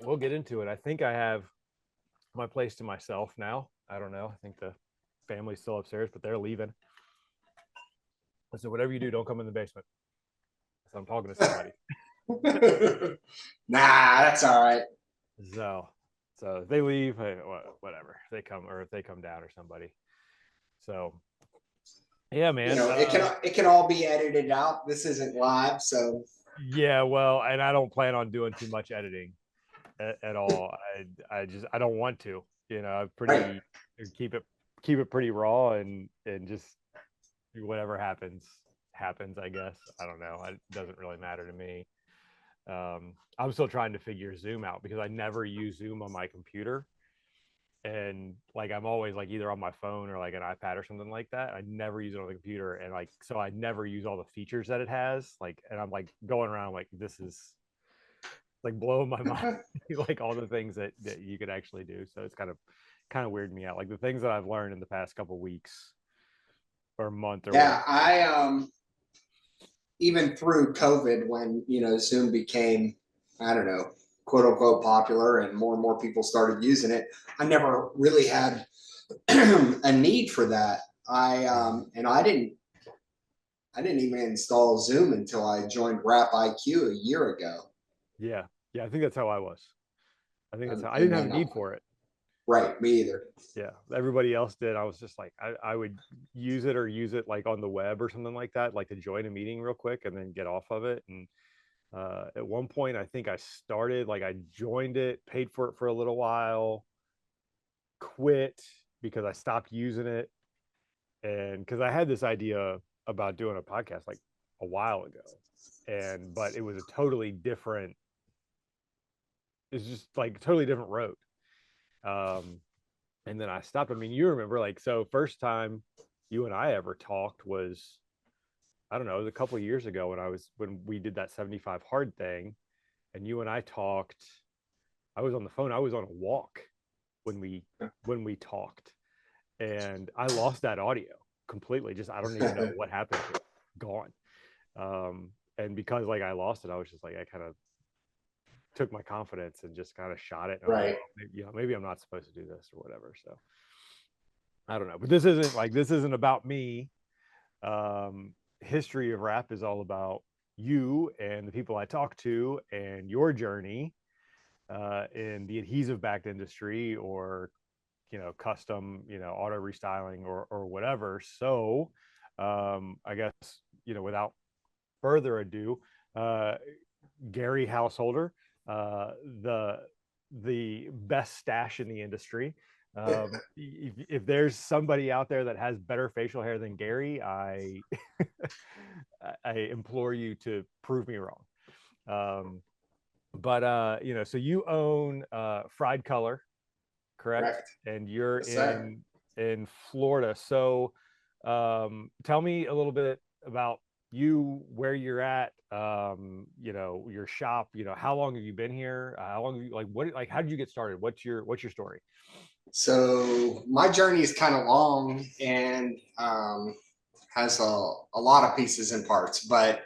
we'll get into it. I think I have my place to myself now. I don't know. I think the family's still upstairs, but they're leaving. So whatever you do, don't come in the basement. So I'm talking to somebody. Nah, that's all right. So so if they leave, hey, whatever. If they come or if they come down or somebody. So yeah, You man. know, it can all be edited out. This isn't live, so Yeah, well, and I don't plan on doing too much editing at all. I just I don't want to. You know, I right. pretty keep it keep it pretty raw and just whatever happens. I guess I don't know. It doesn't really matter to me. I'm still trying to figure Zoom out because I never use Zoom on my computer, and like I'm always like either on my phone or like an iPad or something like that. I never use it on the computer, and like so I never use all the features that it has. Like, and I'm like going around like this is like blowing my mind, like all the things that you could actually do. So it's kind of weirded me out. Like the things that I've learned in the past couple weeks or month or whatever. Yeah, I even through COVID, when Zoom became, I don't know, quote unquote popular, and more people started using it, I never really had a need for that. I didn't even install Zoom until I joined Rap IQ a year ago, Yeah, yeah. I think that's how I was. I think that's how I and didn't have a then need for it. right, me either. Yeah, everybody else did. I was just like, I would use it like on the web or something like that, like to join a meeting real quick and then get off of it. And at one point, I think I started like I joined it, paid for it for a little while, quit because I stopped using it, and because I had this idea about doing a podcast like a while ago, and but it was a totally different. It's just like totally different road. Um, and then I stopped. I mean, you remember like so first time you and I ever talked was I don't know, it was a couple of years ago when we did that 75 hard thing, and you and I talked. I was on the phone. I was on a walk when we talked, and I lost that audio completely. Just I don't even know what happened to it. Gone. And because like I lost it, I was just like I kind of took my confidence and just kind of shot it. And I was like, Right. well, maybe I'm not supposed to do this or whatever. So I don't know. But this isn't about me. History of rap is all about you and the people I talk to and your journey in the adhesive backed industry or custom auto restyling or whatever. So I guess without further ado, uh, Gary Householder, uh, the the best stash in the industry. If there's somebody out there that has better facial hair than Gary, I I implore you to prove me wrong. Um, but so you own Fried Color, correct? Correct. And you're Yes, sir. in Florida. So tell me a little bit about you, where you're at, your shop, how long have you been here? How long have you like how did you get started? What's your story? So my journey is kind of long and has a lot of pieces and parts, but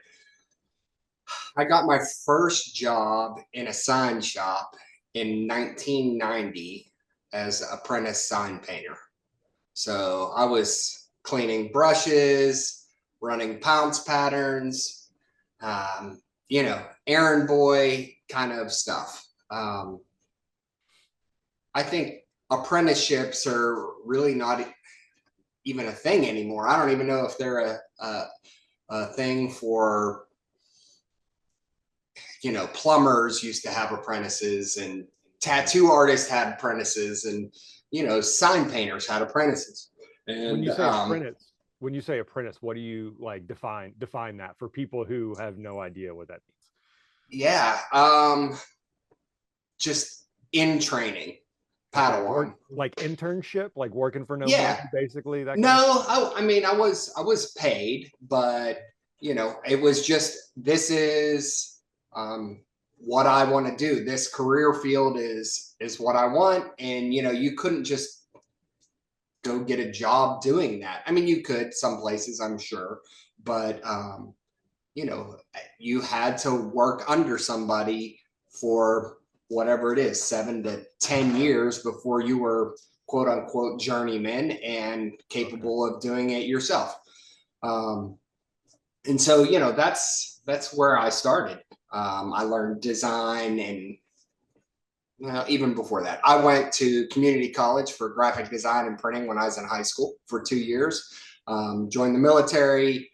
I got my first job in a sign shop in 1990 as apprentice sign painter. So I was cleaning brushes, running pounce patterns, um, errand boy kind of stuff. I think apprenticeships are really not even a thing anymore. I don't even know if they're a thing for, plumbers used to have apprentices, and tattoo artists had apprentices, and, sign painters had apprentices. When And you say apprentice, when you say apprentice, what do you like define that for people who have no idea what that means? yeah, just in training, Okay, work Padawan. like internship, like working for no money, Yeah. basically that kind of No, I mean, I was paid, but it was just, this is what I want to do. This career field is what I want, and you couldn't just go get a job doing that. I mean, you could some places, I'm sure, but you know, you had to work under somebody for whatever it is, 7 to 10 years before you were quote unquote journeyman and Okay. capable of doing it yourself. Um, and so, that's where I started. I learned design, and well, even before that, I went to community college for graphic design and printing when I was in high school for 2 years. Joined the military,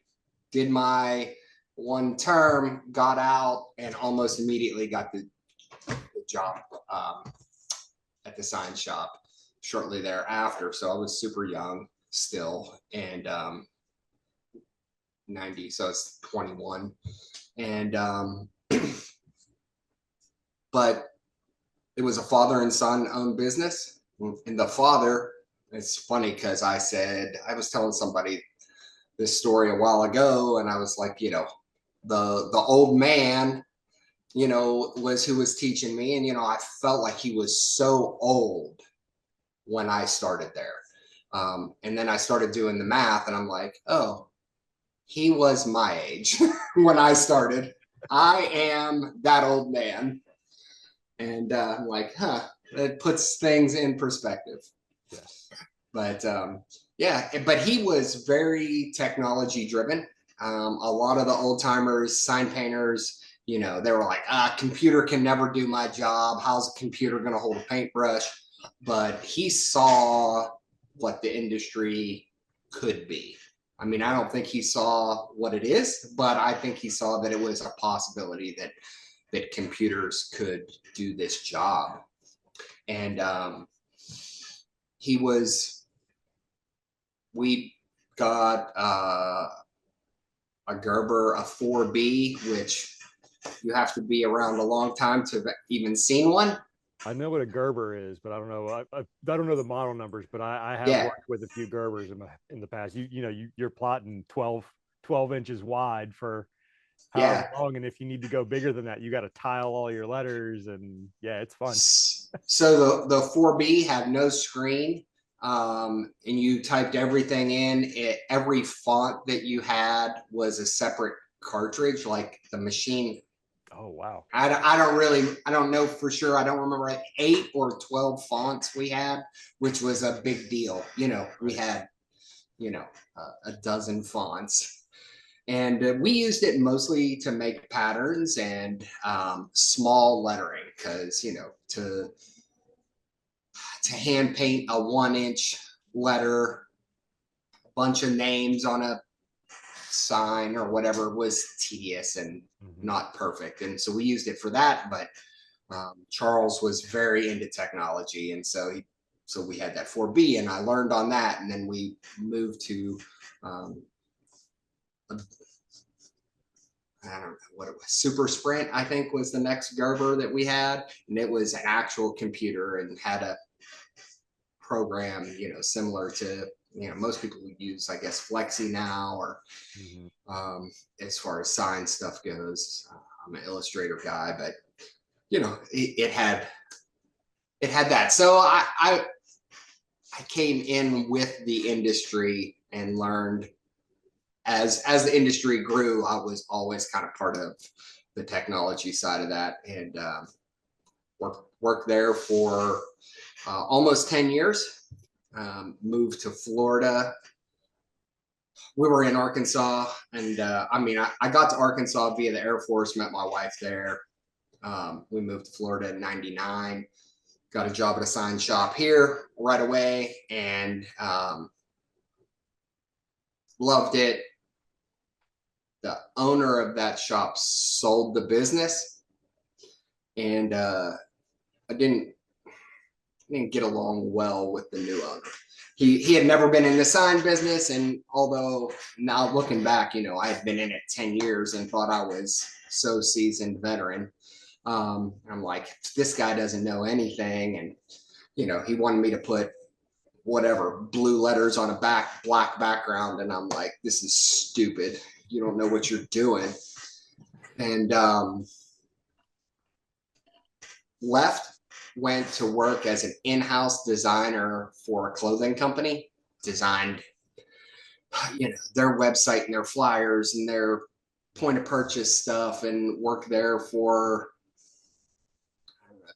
did my one term, got out, and almost immediately got the job at the sign shop shortly thereafter. So I was super young still, and 90, so it's 21. And but it was a father and son owned business. And the father, it's funny because I was telling somebody this story a while ago, and I was like, the old man, was who was teaching me. And, I felt like he was so old when I started there. And then I started doing the math, and I'm like, oh, he was my age when I started. I am that old man. And I'm like, huh, it puts things in perspective. Yes. But yeah, but he was very technology driven. A lot of the old timers, sign painters, they were like, computer can never do my job. How's a computer going to hold a paintbrush? But he saw what the industry could be. I mean, I don't think he saw what it is, but I think he saw that it was a possibility that computers could do this job. And he was, we got a Gerber, a 4B, which you have to be around a long time to have even seen one. I know what a Gerber is, but I don't know. I don't know the model numbers, but I have Yeah, worked with a few Gerbers in the past. You're plotting 12 inches wide for however yeah. long, and if you need to go bigger than that, you got to tile all your letters, and yeah, it's fun. So the 4B had no screen, and you typed everything in. Every font that you had was a separate cartridge, like the machine. Oh wow. I don't know for sure. I don't remember, like 8 or 12 fonts we had, which was a big deal. We Right. had, a dozen fonts. And we used it mostly to make patterns and small lettering because, to hand paint a 1 inch letter, a bunch of names on a sign or whatever was tedious and Mm-hmm. not perfect. And so we used it for that. But Charles was very into technology, and so we had that 4B, and I learned on that, and then we moved to um, I don't know what it was. Super Sprint, I think, was the next Gerber that we had, and it was an actual computer and had a program, similar to most people would use, I guess, Flexi now, or Mm-hmm. as far as sign stuff goes. I'm an Illustrator guy, but it had that. So I came in with the industry and learned as the industry grew. I was always kind of part of the technology side of that, and worked there for almost 10 years. Moved to Florida. We were in Arkansas, and I got to Arkansas via the Air Force. Met my wife there. We moved to Florida in '99. Got a job at a sign shop here right away, and loved it. The owner of that shop sold the business, and I didn't get along well with the new owner. He had never been in the sign business, and although now looking back, I had been in it 10 years and thought I was so seasoned veteran. I'm like, this guy doesn't know anything, and he wanted me to put whatever blue letters on a black background, and I'm like, this is stupid. You don't know what you're doing. And left, went to work as an in-house designer for a clothing company. Designed their website and their flyers and their point of purchase stuff, and worked there for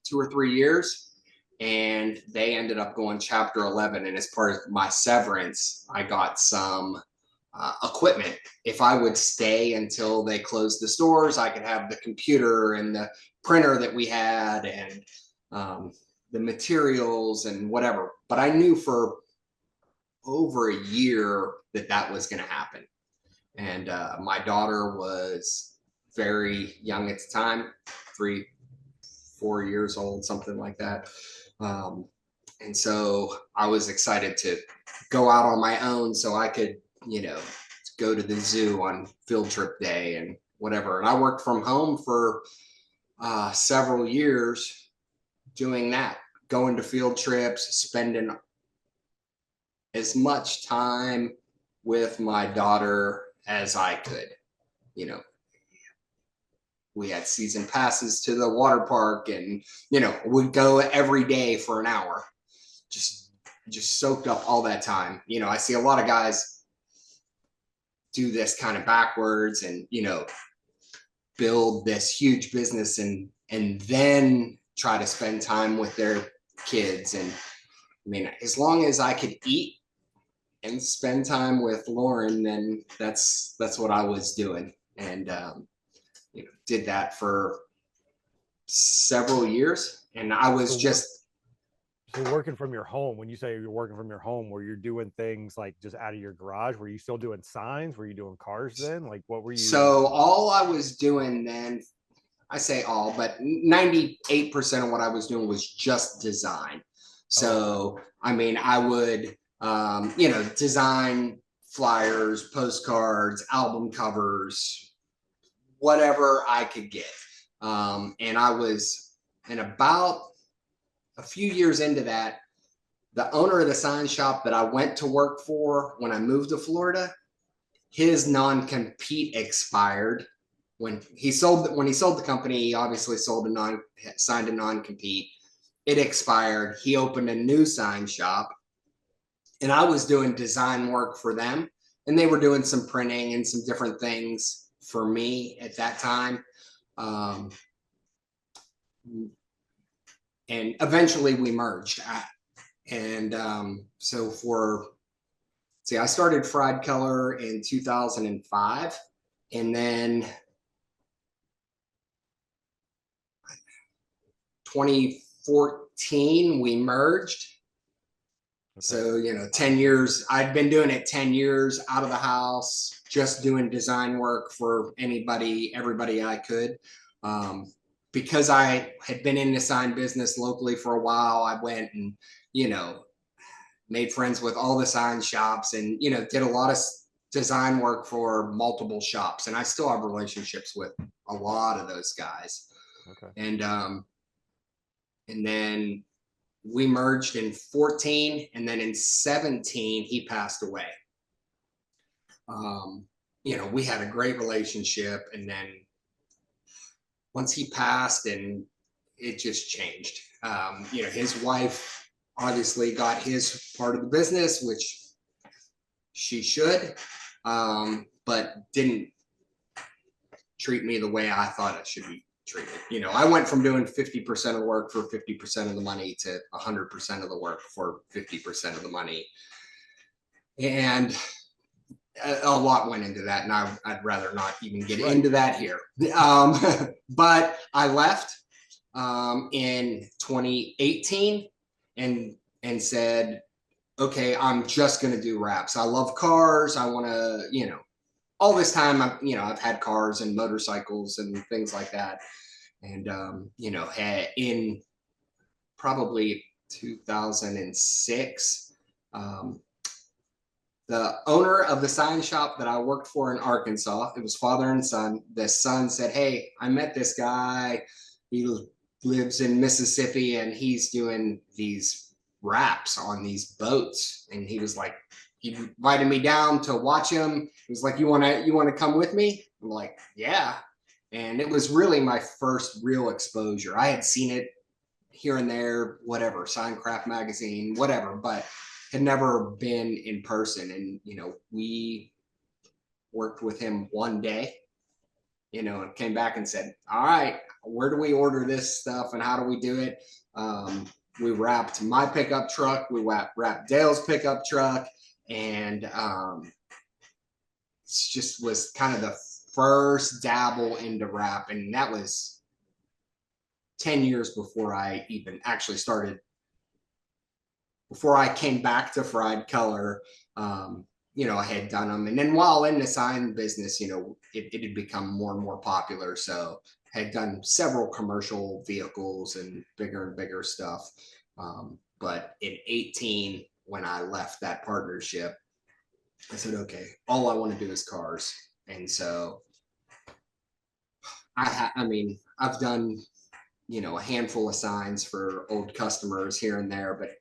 2 or 3 years, and they ended up going Chapter 11. And as part of my severance, I got some equipment. If I would stay until they closed the stores, I could have the computer and the printer that we had, and the materials and whatever. But I knew for over a year that that was going to happen. And my daughter was very young at the time, 3, 4 years old, something like that. And so I was excited to go out on my own so I could, go to the zoo on field trip day and whatever. And I worked from home for several years doing that, going to field trips, spending as much time with my daughter as I could. We had season passes to the water park, and we'd go every day for an hour. Just soaked up all that time. I see a lot of guys do this kind of backwards and build this huge business and then try to spend time with their kids. And I mean, as long as I could eat and spend time with Lauren, then that's what I was doing. And did that for several years. And I was so working from your home, when you say you're working from your home, where you're doing things like just out of your garage, were you still doing signs? Were you doing cars then? Like, what were you? So all I was doing then, I say all, but 98% of what I was doing was just design. So, I mean, I would, design flyers, postcards, album covers, whatever I could get. And about a few years into that, the owner of the sign shop that I went to work for when I moved to Florida, his non-compete expired. When he sold the company, he obviously signed a non-compete. It expired. He opened a new sign shop, and I was doing design work for them, and they were doing some printing and some different things for me at that time. And eventually we merged. I started Fried Color in 2005, and then 2014 we merged. Okay. So 10 years, I'd been doing it 10 years out of the house, just doing design work for everybody I could. Because I had been in the sign business locally for a while, I went and made friends with all the sign shops, and did a lot of design work for multiple shops, and I still have relationships with a lot of those guys. Okay. And then we merged in 14, and then in 17 he passed away. We had a great relationship, and then once he passed, and it just changed. His wife obviously got his part of the business, which she should, but didn't treat me the way I thought it should be treated. I went from doing 50% of the work for 50% of the money to 100% of the work for 50% of the money. And a lot went into that, and I'd rather not even get into that here. But I left in 2018 and said, okay, I'm just going to do wraps. I love cars. I want to, all this time I've had cars and motorcycles and things like that. And, in probably 2006, the owner of the sign shop that I worked for in Arkansas, it was father and son. The son said, hey, I met this guy. He lives in Mississippi, and he's doing these wraps on these boats. And he was like, he invited me down to watch him. He was like, you want to come with me? I'm like, yeah. And it was really my first real exposure. I had seen it here and there, whatever, Sign Craft magazine, whatever, but had never been in person. And we worked with him one day, and came back and said, all right, where do we order this stuff and how do we do it? We wrapped my pickup truck, we wrapped Dale's pickup truck, and it just was kind of the first dabble into wrap. And that was 10 years before I even actually started, before I came back to Fried Color. I had done them. And then while in the sign business, it had become more and more popular. So I had done several commercial vehicles and bigger stuff. But in 18, when I left that partnership, I said, okay, all I want to do is cars. And so I've done, a handful of signs for old customers here and there, but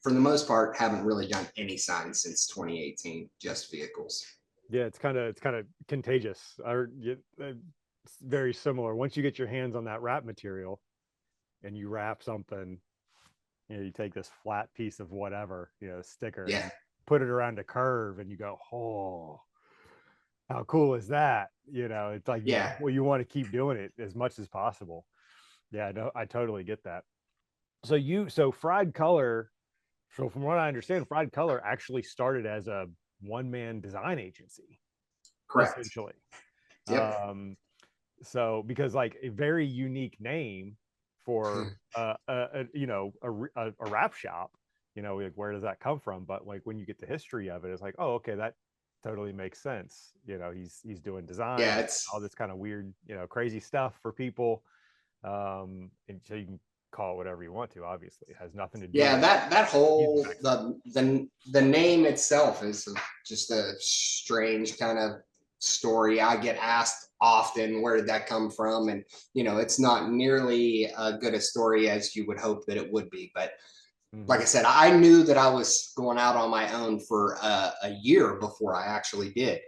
for the most part, haven't really done any signs since 2018, just vehicles. Yeah, it's kind of contagious. It's very similar. Once you get your hands on that wrap material and you wrap something, you take this flat piece of whatever, sticker, and Yeah. you put it around a curve, and you go, oh, how cool is that? It's like, Yeah. well, you want to keep doing it as much as possible. Yeah, no, I totally get that. So Fried Color. So from what I understand, Fried Color actually started as a one-man design agency, Correct. essentially. Yep. Um, so because like a very unique name for a wrap shop, like where does that come from? But like when you get the history of it, it's like, oh, okay, that totally makes sense. He's doing design, Yeah. It's, all this kind of weird, crazy stuff for people. And so you can call it whatever you want to. Obviously, it has nothing to do yeah, with that he's whole, an expert. the name itself is just a strange kind of story. I get asked often, where did that come from? And, it's not nearly as good a story as you would hope that it would be. But like Mm-hmm. I said, I knew that I was going out on my own for a year before I actually did.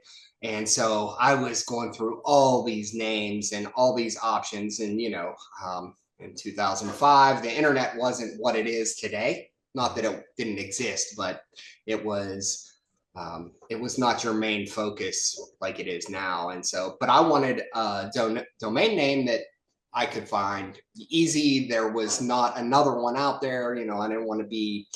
And so I was going through all these names and all these options. And, in 2005, the internet wasn't what it is today. Not that it didn't exist, but it was. It was not your main focus like it is now. And so, but I wanted a domain name that I could find easy. There was not another one out there. I didn't want to be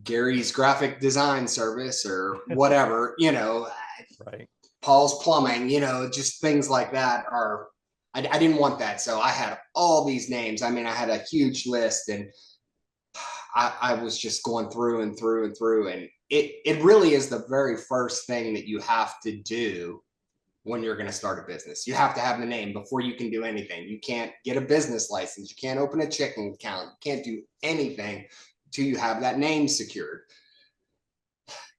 Gary's graphic design service or whatever, Right. Paul's plumbing, just things like that are, I didn't want that. So I had all these names. I mean, I had a huge list, and I was just going through and through and through. And it really is the very first thing that you have to do when you're going to start a business. You have to have the name before you can do anything. You can't get a business license. You can't open a checking account. You can't do anything until you have that name secured.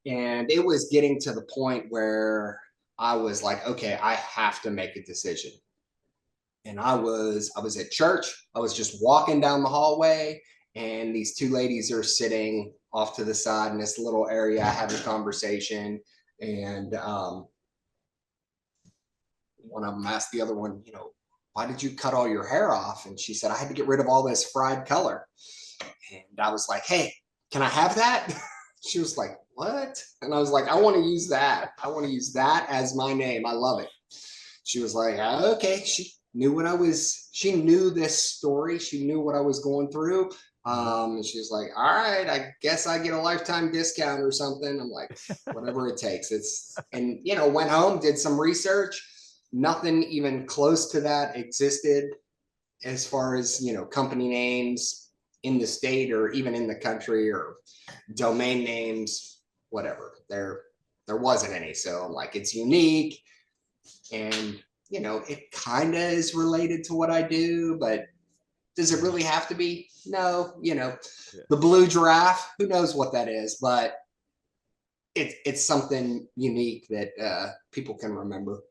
And it was getting to the point where I was like, okay, I have to make a decision. And I was at church. I was just walking down the hallway, and these two ladies are sitting off to the side in this little area having a conversation. And one of them asked the other one, why did you cut all your hair off? And she said, I had to get rid of all this fried color. And I was like, hey, can I have that? She was like, what? And I was like, I want to use that. I want to use that as my name. I love it. She was like, okay. She knew this story. She knew what I was going through. Mm-hmm. And she was like, all right, I guess I get a lifetime discount or something. I'm like, whatever it takes. And went home, did some research. Nothing even close to that existed as far as, company names in the state or even in the country, or domain names, whatever. There wasn't any. So I'm like, it's unique, and it kind of is related to what I do, but does it really have to be? No. Yeah. The blue giraffe, who knows what that is, but it's something unique that people can remember.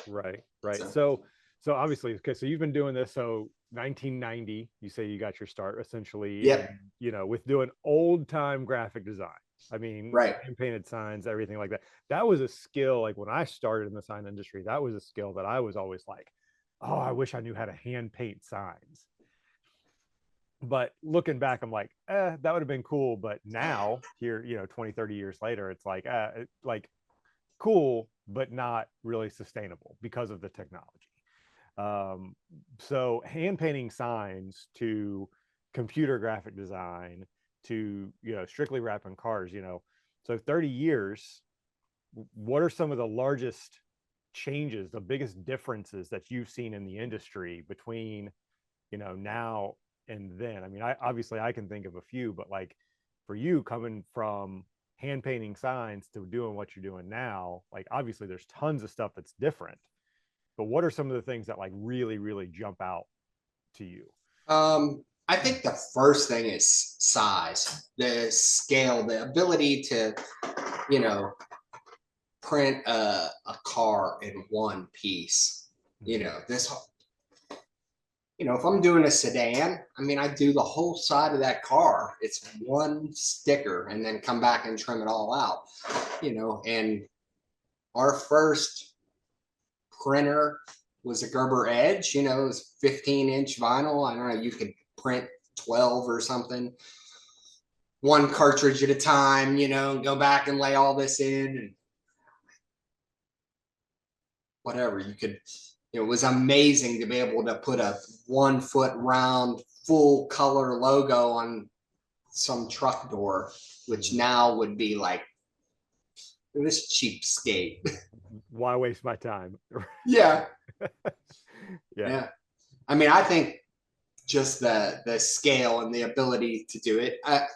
Right. Right. So So obviously, okay. So you've been doing this. So 1990, you say you got your start essentially, and yep. with doing old time graphic design. I mean, Right. hand painted signs, everything like that. That was a skill. Like when I started in the sign industry, that was a skill that I was always like, oh, I wish I knew how to hand paint signs. But looking back, I'm like, that would have been cool. But now, here, 20, 30 years later, it's like cool, but not really sustainable because of the technology. Um, so hand painting signs to computer graphic design to, strictly wrapping cars, so 30 years, what are some of the largest changes, the biggest differences that you've seen in the industry between, now and then? I mean, I can think of a few, but like for you coming from hand painting signs to doing what you're doing now, like obviously there's tons of stuff that's different, but what are some of the things that like really, really jump out to you? I think the first thing is size, the scale, the ability to, you know, print a car in one piece. You Mhm. know, if I'm doing a sedan, I mean, I do the whole side of that car. It's one sticker and then come back and trim it all out, and our first printer was a Gerber Edge, it was 15-inch vinyl. I don't know, you could print 12 or something, one cartridge at a time, and go back and lay all this in and whatever. It was amazing to be able to put a 1 foot round full color logo on some truck door, which Mhm. now would be like this cheapskate. Why waste my time? Yeah. Yeah. Yeah. I mean, I think just the scale and the ability to do it, I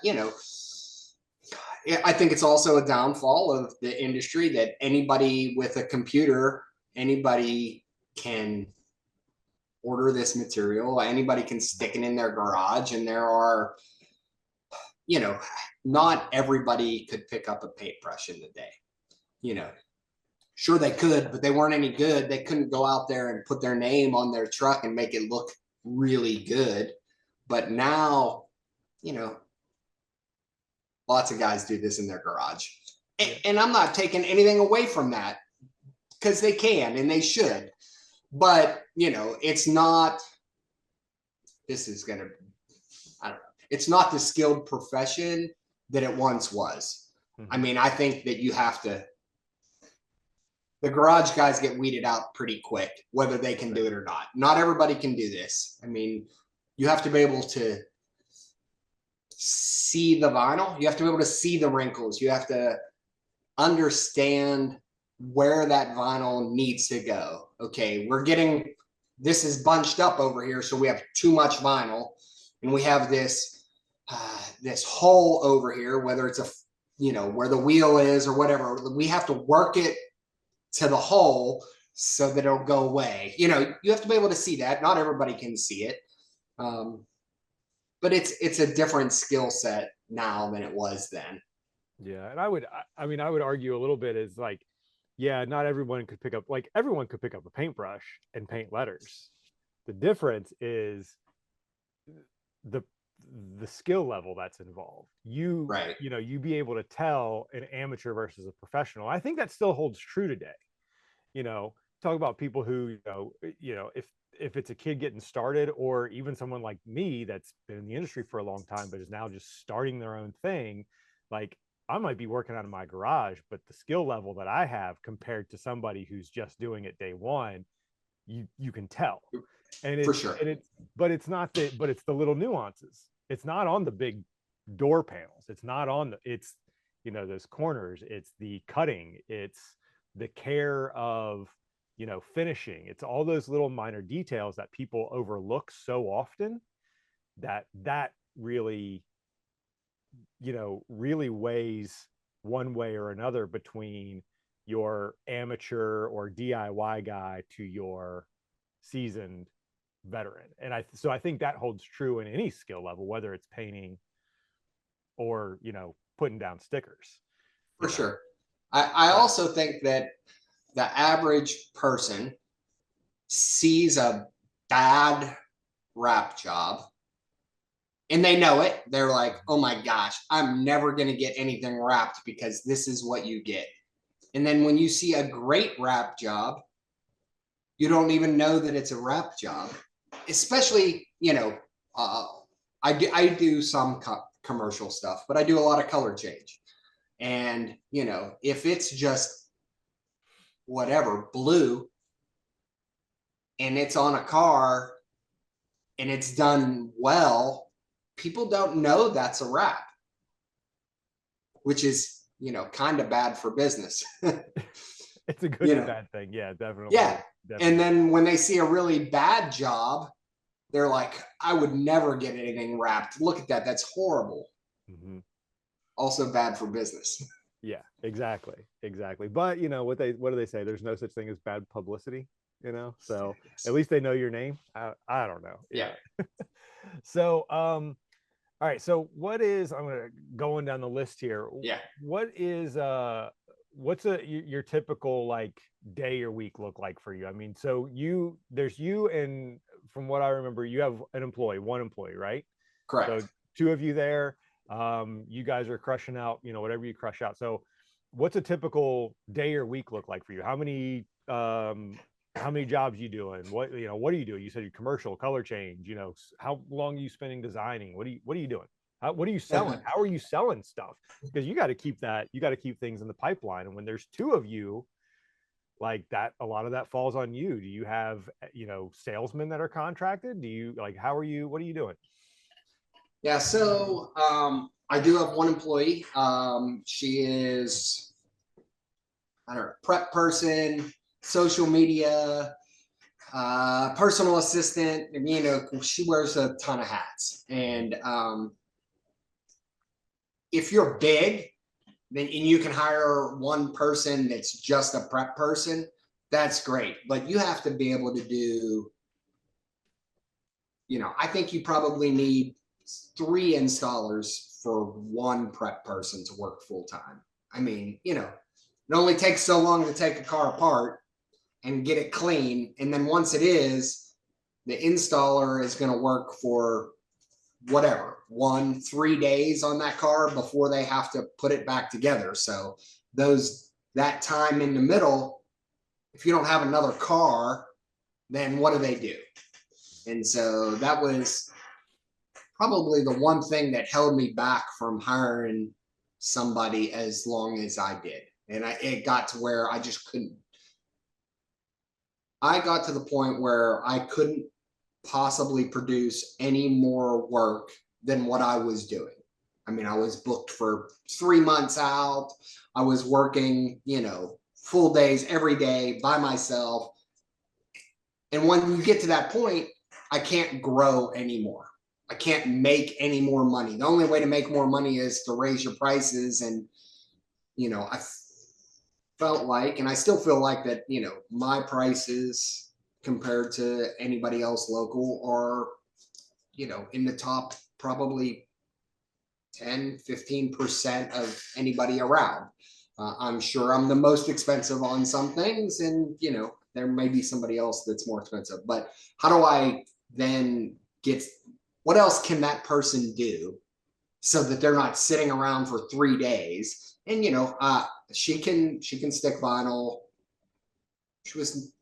think it's also a downfall of the industry that anybody with a computer, anybody can order this material, anybody can stick it in their garage, and there are, you know, not everybody could pick up a paintbrush in the day. You know, sure they could, but they weren't any good. They couldn't go out there and put their name on their truck and make it look really good. But now, you know, lots of guys do this in their garage. Yeah. And I'm not taking anything away from that because they can and they should. But, it's not, this is going to, I don't know, it's not the skilled profession that it once was. I Mhm. mean, I think that the garage guys get weeded out pretty quick, whether they can Right. do it or not. Not everybody can do this. I mean, you have to be able to see the vinyl, you have to be able to see the wrinkles, you have to understand where that vinyl needs to go. Okay, this is bunched up over here, so we have too much vinyl, and we have this hole over here, whether it's where the wheel is or whatever. We have to work it to the hole so that it'll go away. You have to be able to see that. Not everybody can see it, um, but it's a different skill set now than it was then. Yeah. And I mean, I would argue a little bit is like, yeah, not everyone could pick up, like, everyone could pick up a paintbrush and paint letters. The difference is the the skill level that's involved. Right. You be able to tell an amateur versus a professional. I think that still holds true today. you know Talk about people who, if it's a kid getting started, or even someone like me that's been in the industry for a long time but is now just starting their own thing. Like, I might be working out of my garage, but the skill level that I have compared to somebody who's just doing it day one, you can tell. and For it's sure. and it's but it's not the but it's the little nuances. It's not on the big door panels. It's not on the it's those corners. It's the cutting. It's the care of finishing. It's all those little minor details that people overlook so often, that really weighs one way or another between your amateur or DIY guy to your seasoned veteran. And I think that holds true in any skill level, whether it's painting or putting down stickers. For you know sure. I uh, also think that the average person sees a bad wrap job and they know it. They're like, oh my gosh, I'm never going to get anything wrapped because this is what you get. And then when you see a great wrap job, you don't even know that it's a wrap job. Especially, uh, I do some commercial stuff, but I do a lot of color change. And, if it's just whatever, blue, and it's on a car and it's done well, people don't know that's a wrap, which is, kind of bad for business. It's a good and bad thing. Yeah, definitely. Yeah. Definitely. And then when they see a really bad job, they're like, I would never get anything wrapped. Look at that. That's horrible. Mm-hmm. Also bad for business. Yeah, exactly. Exactly. But what do they say? There's no such thing as bad publicity, so at least they know your name. I don't know. Yeah. So, all right. So I'm going to going down the list here. Yeah. What is, what's your typical like day or week look like for you? I mean, so there's you, and from what I remember, you have one employee, right? Correct. So 2 of you there. You guys are crushing out, whatever you crush out. So what's a typical day or week look like for you? How many jobs you doing? What are you doing? You said you commercial, color change, how long are you spending designing? What are you doing? What are you selling? How are you selling stuff? Because you got to keep things in the pipeline. And when there's 2 of you, like that, a lot of that falls on you. Do you have, salesmen that are contracted? Do you what are you doing? Yeah, so I do have one employee. She is, I don't know, prep person, social media, personal assistant. And, she wears a ton of hats. And if you're big, then and you can hire one person that's just a prep person, that's great. But you have to be able to do, I think you probably need 3 installers for one prep person to work full time. I mean, it only takes so long to take a car apart and get it clean. And then once it is, the installer is going to work for whatever, 3 days on that car before they have to put it back together. So that time in the middle, if you don't have another car, then what do? And so that was probably the one thing that held me back from hiring somebody as long as I did. And it got to where I just couldn't. I got to the point where I couldn't possibly produce any more work than what I was doing. I mean, I was booked for 3 months out. I was working, full days every day by myself. And when you get to that point, I can't grow anymore. I can't make any more money. The only way to make more money is to raise your prices. And, I felt like, and I still feel like that, my prices compared to anybody else local are, in the top probably 10-15% of anybody around. I'm sure I'm the most expensive on some things, and, there may be somebody else that's more expensive. But how do I then what else can that person do so that they're not sitting around for 3 days? And, she can stick vinyl. She was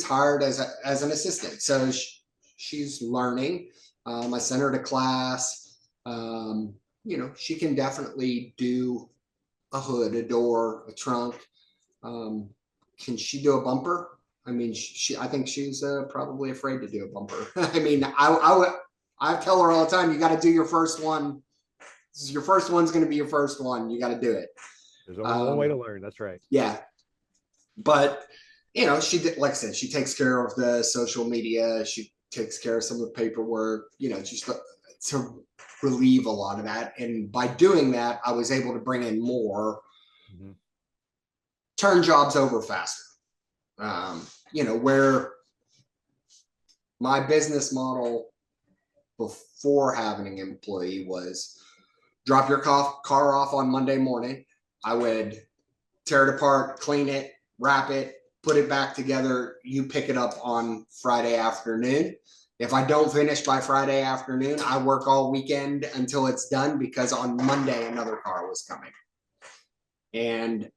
hired as an assistant. So she's learning. I sent her to class. She can definitely do a hood, a door, a trunk. Can she do a bumper? I mean, I think she's probably afraid to do a bumper. I mean, I tell her all the time, you got to do your first one. Your first one's going to be your first one. You got to do it. There's only one way to learn. That's right. Yeah. But, she did, like I said, she takes care of the social media. She takes care of some of the paperwork, just to relieve a lot of that. And by doing that, I was able to bring in more, turn jobs over faster. Where my business model before having an employee was drop your car off on Monday morning. I would tear it apart, clean it, wrap it, put it back together. You pick it up on Friday afternoon. If I don't finish by Friday afternoon, I work all weekend until it's done, because on Monday another car was coming. And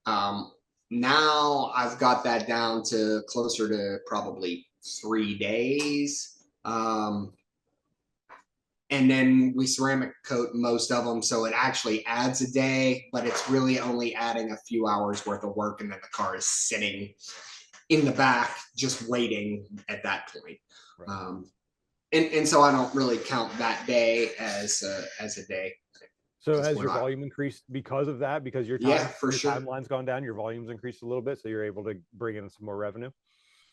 now I've got that down to closer to probably 3 days. and then we ceramic coat most of them, so it actually adds a day, but it's really only adding a few hours worth of work, and then the car is sitting in the back just waiting at that point. Right. And so I don't really count that day as a day. So Because has we're your not. volume increased because of that? Because Yeah, for your sure. timeline's gone down, your volume's increased a little bit, so you're able to bring in some more revenue.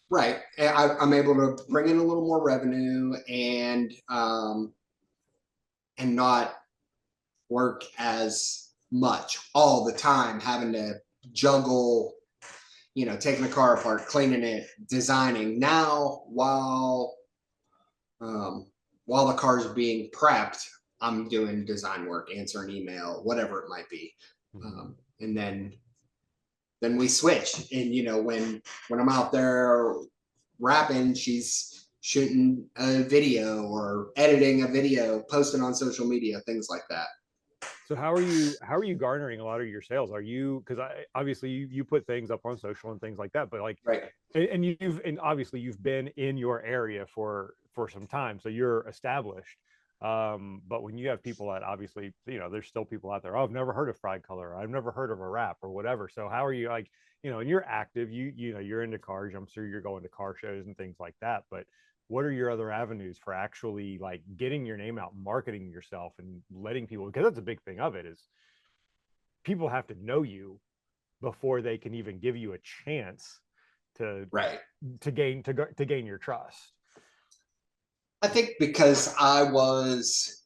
Right. I'm able to bring in a little more revenue and not work as much all the time, having to juggle, taking a car apart, cleaning it, designing. Now, while the car's being prepped, I'm doing design work, answering email, whatever it might be. And then we switch. And when I'm out there rapping, she's shooting a video or editing a video, posting on social media, things like that. So how are you garnering a lot of your sales? Are you, because I obviously you put things up on social and things like that, but like, Right. and obviously you've been in your area for some time, so you're established. But when you have people that obviously, there's still people out there, oh, I've never heard of fried color, I've never heard of a wrap or whatever. So how are you, like, and you're active, you're into cars, I'm sure you're going to car shows and things like that, but what are your other avenues for actually like getting your name out, marketing yourself, and letting people, because that's a big thing of it, is people have to know you before they can even give you a chance to Right. gain your trust. I think because I was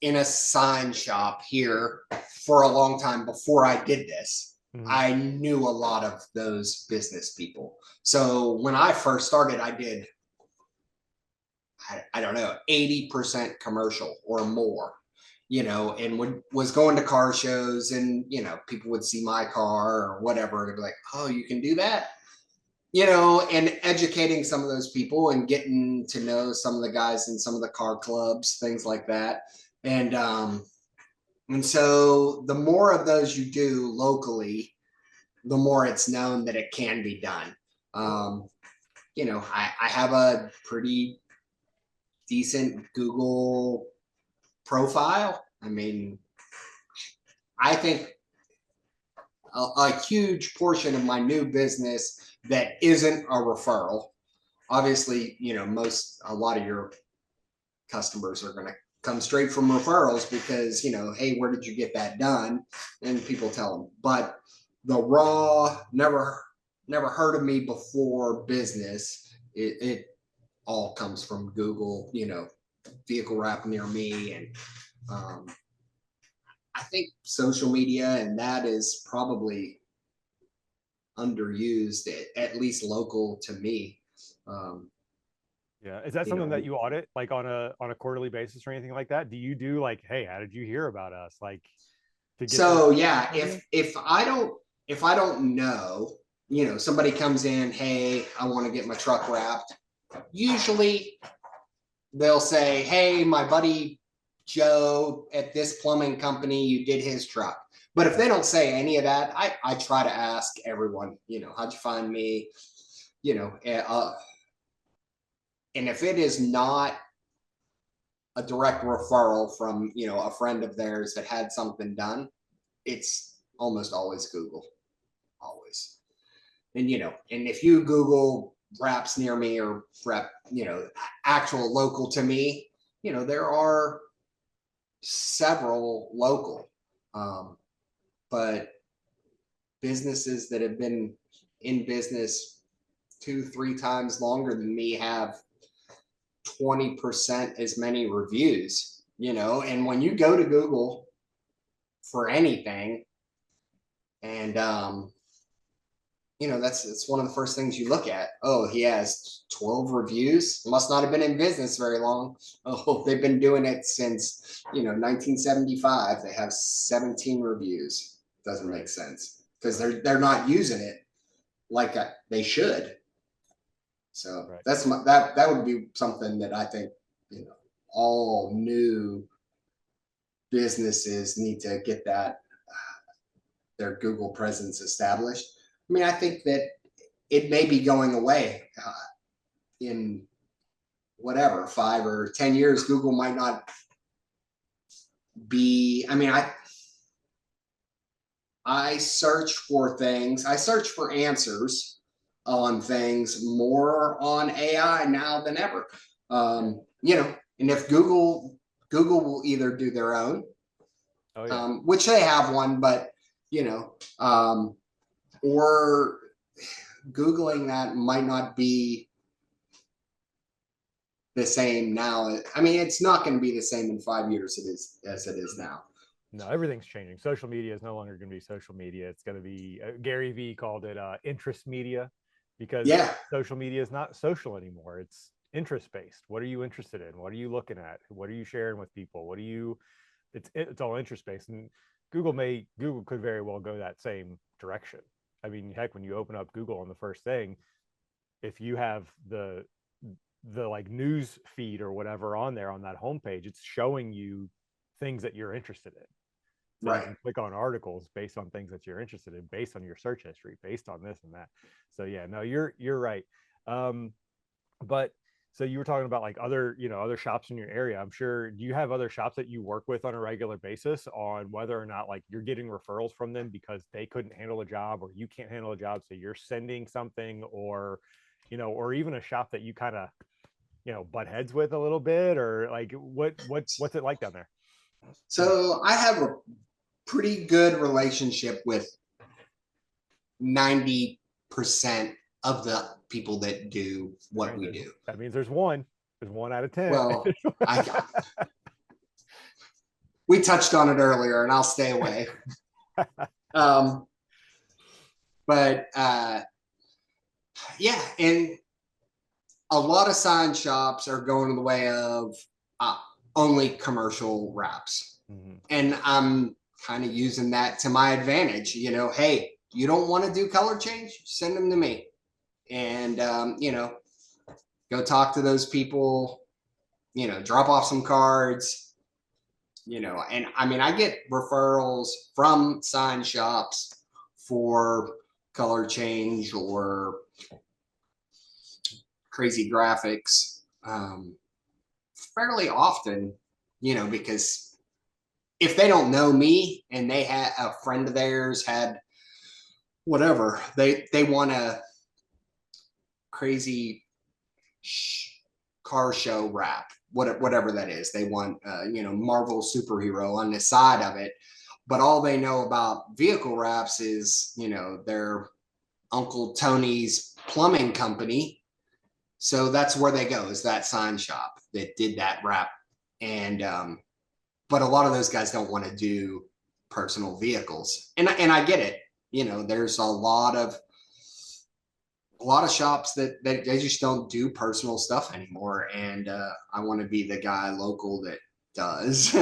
in a sign shop here for a long time before I did this, I knew a lot of those business people. So when I first started, I did, I don't know, 80% commercial or more, and was going to car shows, and, people would see my car or whatever, and they'd be like, oh, you can do that? And educating some of those people and getting to know some of the guys in some of the car clubs, things like that. And so the more of those you do locally, the more it's known that it can be done. I have a pretty decent Google profile. I mean, I think a huge portion of my new business that isn't a referral, obviously, a lot of your customers are going to come straight from referrals because, hey, where did you get that done? And people tell them. But the raw, never heard of me before business, it all comes from Google, vehicle wrap near me. And I think social media and that is probably underused, at least local to me. Um, Yeah. Is that you something that know, you audit like on a quarterly basis or anything like that? Do you do like, hey, how did you hear about us? Like to get those so yeah, revenue? if I don't know, somebody comes in, hey, I want to get my truck wrapped. Usually they'll say, hey, my buddy Joe at this plumbing company, you did his truck. But if they don't say any of that, I try to ask everyone, how'd you find me? And if it is not a direct referral from, a friend of theirs that had something done, it's almost always Google, always. And, and if you Google wraps near me or rep, actual local to me, there are several local, but businesses that have been in business 2-3 times longer than me have 20% as many reviews, and when you go to Google for anything, and that's one of the first things you look at. Oh, he has 12 reviews, must not have been in business very long. Oh, they've been doing it since 1975. They have 17 reviews. Doesn't make sense because they're not using it like they should. So Right. that would be something that I think all new businesses need to get that their Google presence established. I mean, I think that it may be going away in whatever, 5 or 10 years, Google might not be, I mean, I search for things, I search for answers on things more on AI now than ever. And if Google will either do their own, Oh yeah. which they have one, but or Googling that might not be the same now. I mean, it's not going to be the same in 5 years as it is now. No, everything's changing. Social media is no longer going to be social media. It's going to be Gary Vee called it interest media, because Yeah. social media is not social anymore. It's interest based. What are you interested in? What are you looking at? What are you sharing with people? What do you? It's all interest based, and Google could very well go that same direction. I mean, heck, when you open up Google on the first thing, if you have the like news feed or whatever on there on that homepage, it's showing you things that you're interested in. So you Right. can click on articles based on things that you're interested in, based on your search history, based on this and that. So yeah, no, you're right. But so you were talking about like other shops in your area. I'm sure, do you have other shops that you work with on a regular basis on whether or not like you're getting referrals from them because they couldn't handle a job or you can't handle a job, so you're sending something, or or even a shop that you kind of butt heads with a little bit, or like what's it like down there? So I have a pretty good relationship with 90% of the people that do what we do. That means there's one out of 10. Well, I we touched on it earlier, and I'll stay away. um, but yeah, and a lot of sign shops are going the way of only commercial wraps, and I'm kind of using that to my advantage. Hey, you don't want to do color change? Send them to me, and go talk to those people. Drop off some cards. And I mean, I get referrals from sign shops for color change or crazy graphics fairly often, because if they don't know me and they had a friend of theirs had whatever, they want a crazy car show wrap, whatever that is. They want, Marvel superhero on the side of it, but all they know about vehicle wraps is, their Uncle Tony's plumbing company. So that's where they go, is that sign shop that did that wrap. And, but a lot of those guys don't want to do personal vehicles. And I get it. There's a lot of shops that they just don't do personal stuff anymore. And I want to be the guy local that does.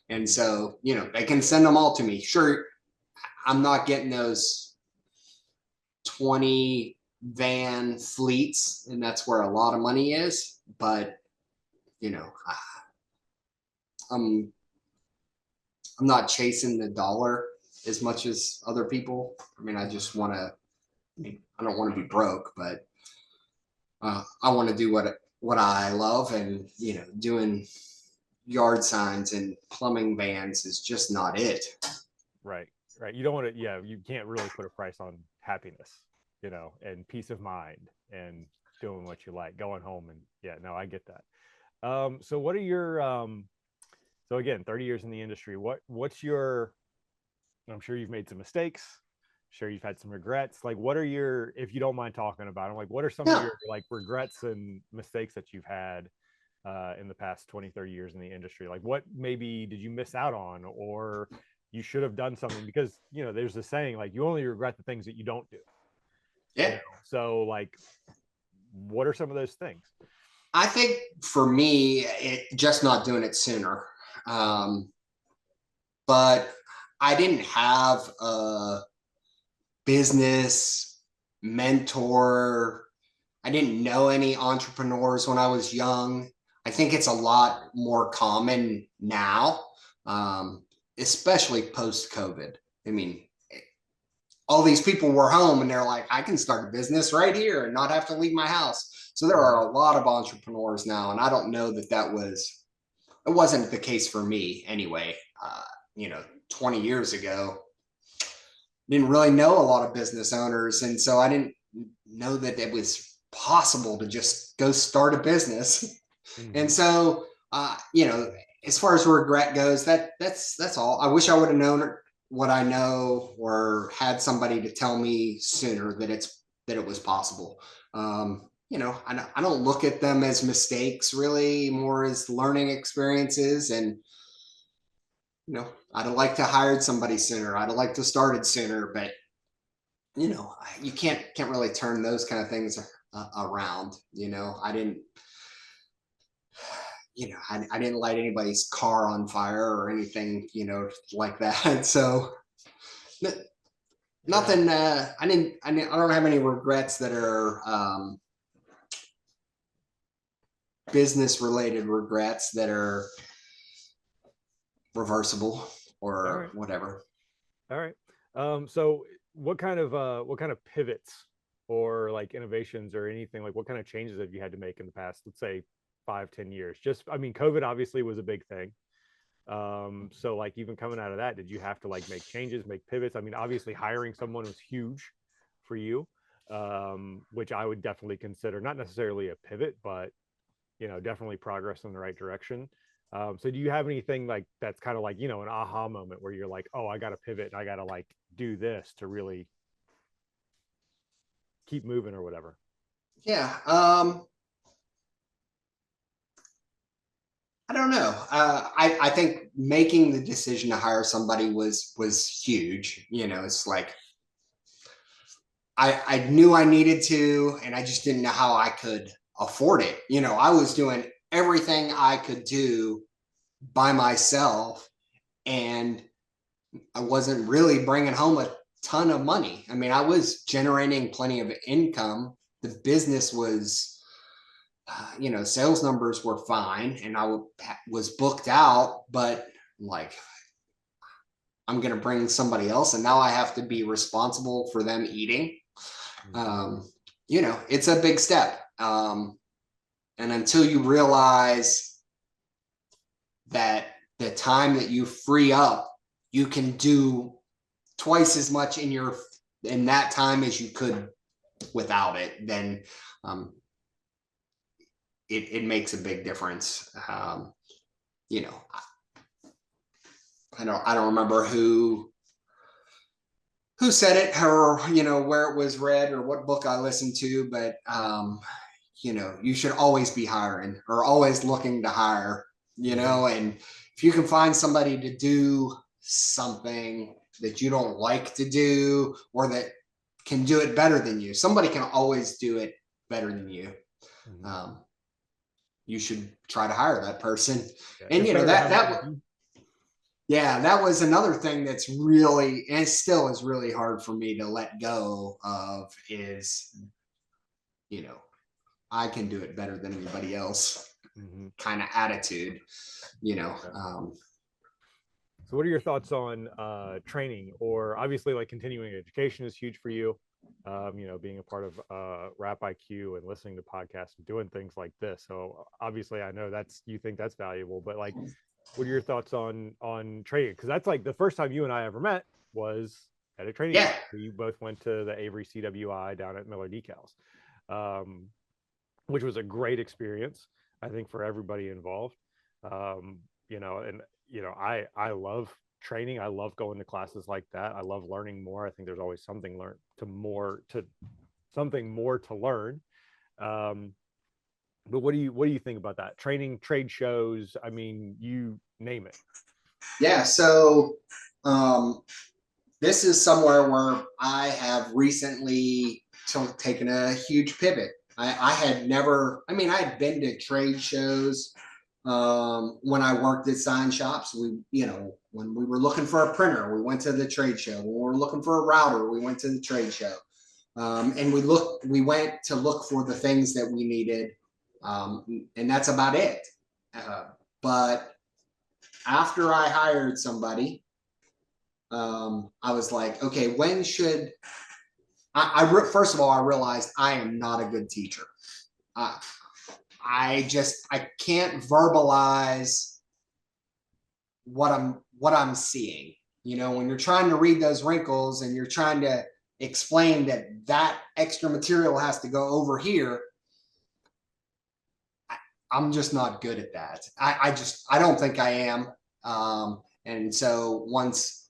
And so, they can send them all to me. Sure, I'm not getting those 20 van fleets, and that's where a lot of money is. But, I'm not chasing the dollar as much as other people. I mean, I just want to, I don't want to be broke, but I want to do what I love, and doing yard signs and plumbing vans is just not it. Right. You don't want to. Yeah, you can't really put a price on happiness, and peace of mind, and doing what you like, going home, and yeah, no, I get that. So what are your so again, 30 years in the industry, what's your, I'm sure you've made some mistakes, sure you've had some regrets, like what are your, if you don't mind talking about them, like what are some of your like regrets and mistakes that you've had in the past 20, 30 years in the industry? Like what maybe did you miss out on, or you should have done something? Because there's a saying, like you only regret the things that you don't do. Yeah. So like what are some of those things? I think for me, just not doing it sooner. But I didn't have a business mentor. I didn't know any entrepreneurs when I was young. I think it's a lot more common now, especially post-COVID. I mean, all these people were home and they're like, I can start a business right here and not have to leave my house. So there are a lot of entrepreneurs now, and I don't know that it wasn't the case for me anyway. 20 years ago, didn't really know a lot of business owners, and so I didn't know that it was possible to just go start a business. And so, as far as regret goes, that's all. I wish I would have known what I know, or had somebody to tell me sooner that it was possible. I don't look at them as mistakes, really, more as learning experiences. And I'd have liked to hired somebody sooner. I'd have liked to started sooner, but you can't really turn those kind of things around. I didn't light anybody's car on fire or anything, like that. So nothing. I don't have any regrets that are business related regrets that are reversible or whatever. All right. So what kind of pivots or like innovations or anything, like what kind of changes have you had to make in the past, let's say 5-10 years? Just, I mean, COVID obviously was a big thing. So like even coming out of that, did you have to like make changes, make pivots? I mean, obviously hiring someone was huge for you, which I would definitely consider not necessarily a pivot, but definitely progress in the right direction. So do you have anything like that's kind of like, an aha moment where you're like, oh, I got to pivot and I got to like do this to really keep moving or whatever? Yeah. I don't know. I think making the decision to hire somebody was huge. It's like I knew I needed to, and I just didn't know how I could afford it. I was doing everything I could do by myself, and I wasn't really bringing home a ton of money. I mean, I was generating plenty of income. The business was, sales numbers were fine, and I was booked out, but like, I'm going to bring somebody else, and now I have to be responsible for them eating. It's a big step. And until you realize that the time that you free up, you can do twice as much in that time as you could without it, then it makes a big difference. I don't remember who said it, or where it was read or what book I listened to, but you should always be hiring or always looking to hire, and if you can find somebody to do something that you don't like to do, or that can do it better than you, somebody can always do it better than you. You should try to hire that person. And that was another thing that's really, and still is really hard for me to let go of, is I can do it better than anybody else kind of attitude. So what are your thoughts on training, or obviously like continuing education is huge for you, being a part of Rap IQ and listening to podcasts and doing things like this. So obviously I know you think that's valuable, but like, what are your thoughts on training? Because that's like the first time you and I ever met was at a training. Yeah. We both went to the Avery CWI down at Miller Decals, which was a great experience, I think, for everybody involved. I love training. I love going to classes like that. I love learning more. I think there's always something more to learn. But what do you think about that? Training, trade shows, I mean, you name it. Yeah. So this is somewhere where I have recently taken a huge pivot. I had been to trade shows when I worked at sign shops. When we were looking for a printer, we went to the trade show. When we were looking for a router, we went to the trade show. And we went to look for the things that we needed. And that's about it. But after I hired somebody, I was like, okay, when should first of all, I realized I am not a good teacher. I can't verbalize what I'm seeing. You know, when you're trying to read those wrinkles and you're trying to explain that that extra material has to go over here, I'm just not good at that. I don't think I am. And so once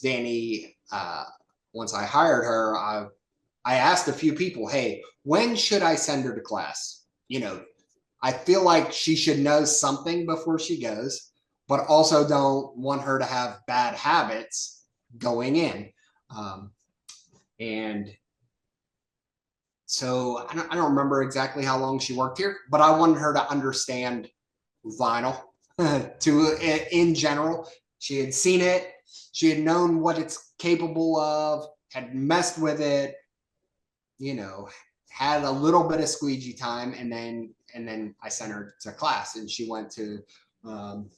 Danny, once I hired her, I asked a few people, hey, when should I send her to class? You know, I feel like she should know something before she goes, but also don't want her to have bad habits going in. And so I don't remember exactly how long she worked here, but I wanted her to understand vinyl in general. She had seen it. She had known what it's capable of, had messed with it, you know, had a little bit of squeegee time, and then I sent her to class, and she went to an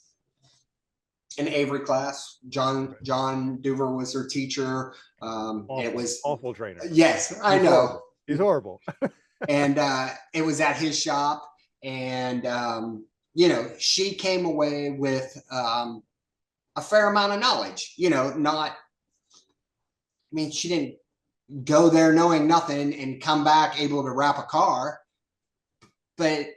Avery class. John Duver was her teacher. It was awful trainer. Yes, I know. Horrible. He's horrible. And it was at his shop, and you know, she came away with a fair amount of knowledge. You know, not. I mean, she didn't go there knowing nothing and come back able to wrap a car, but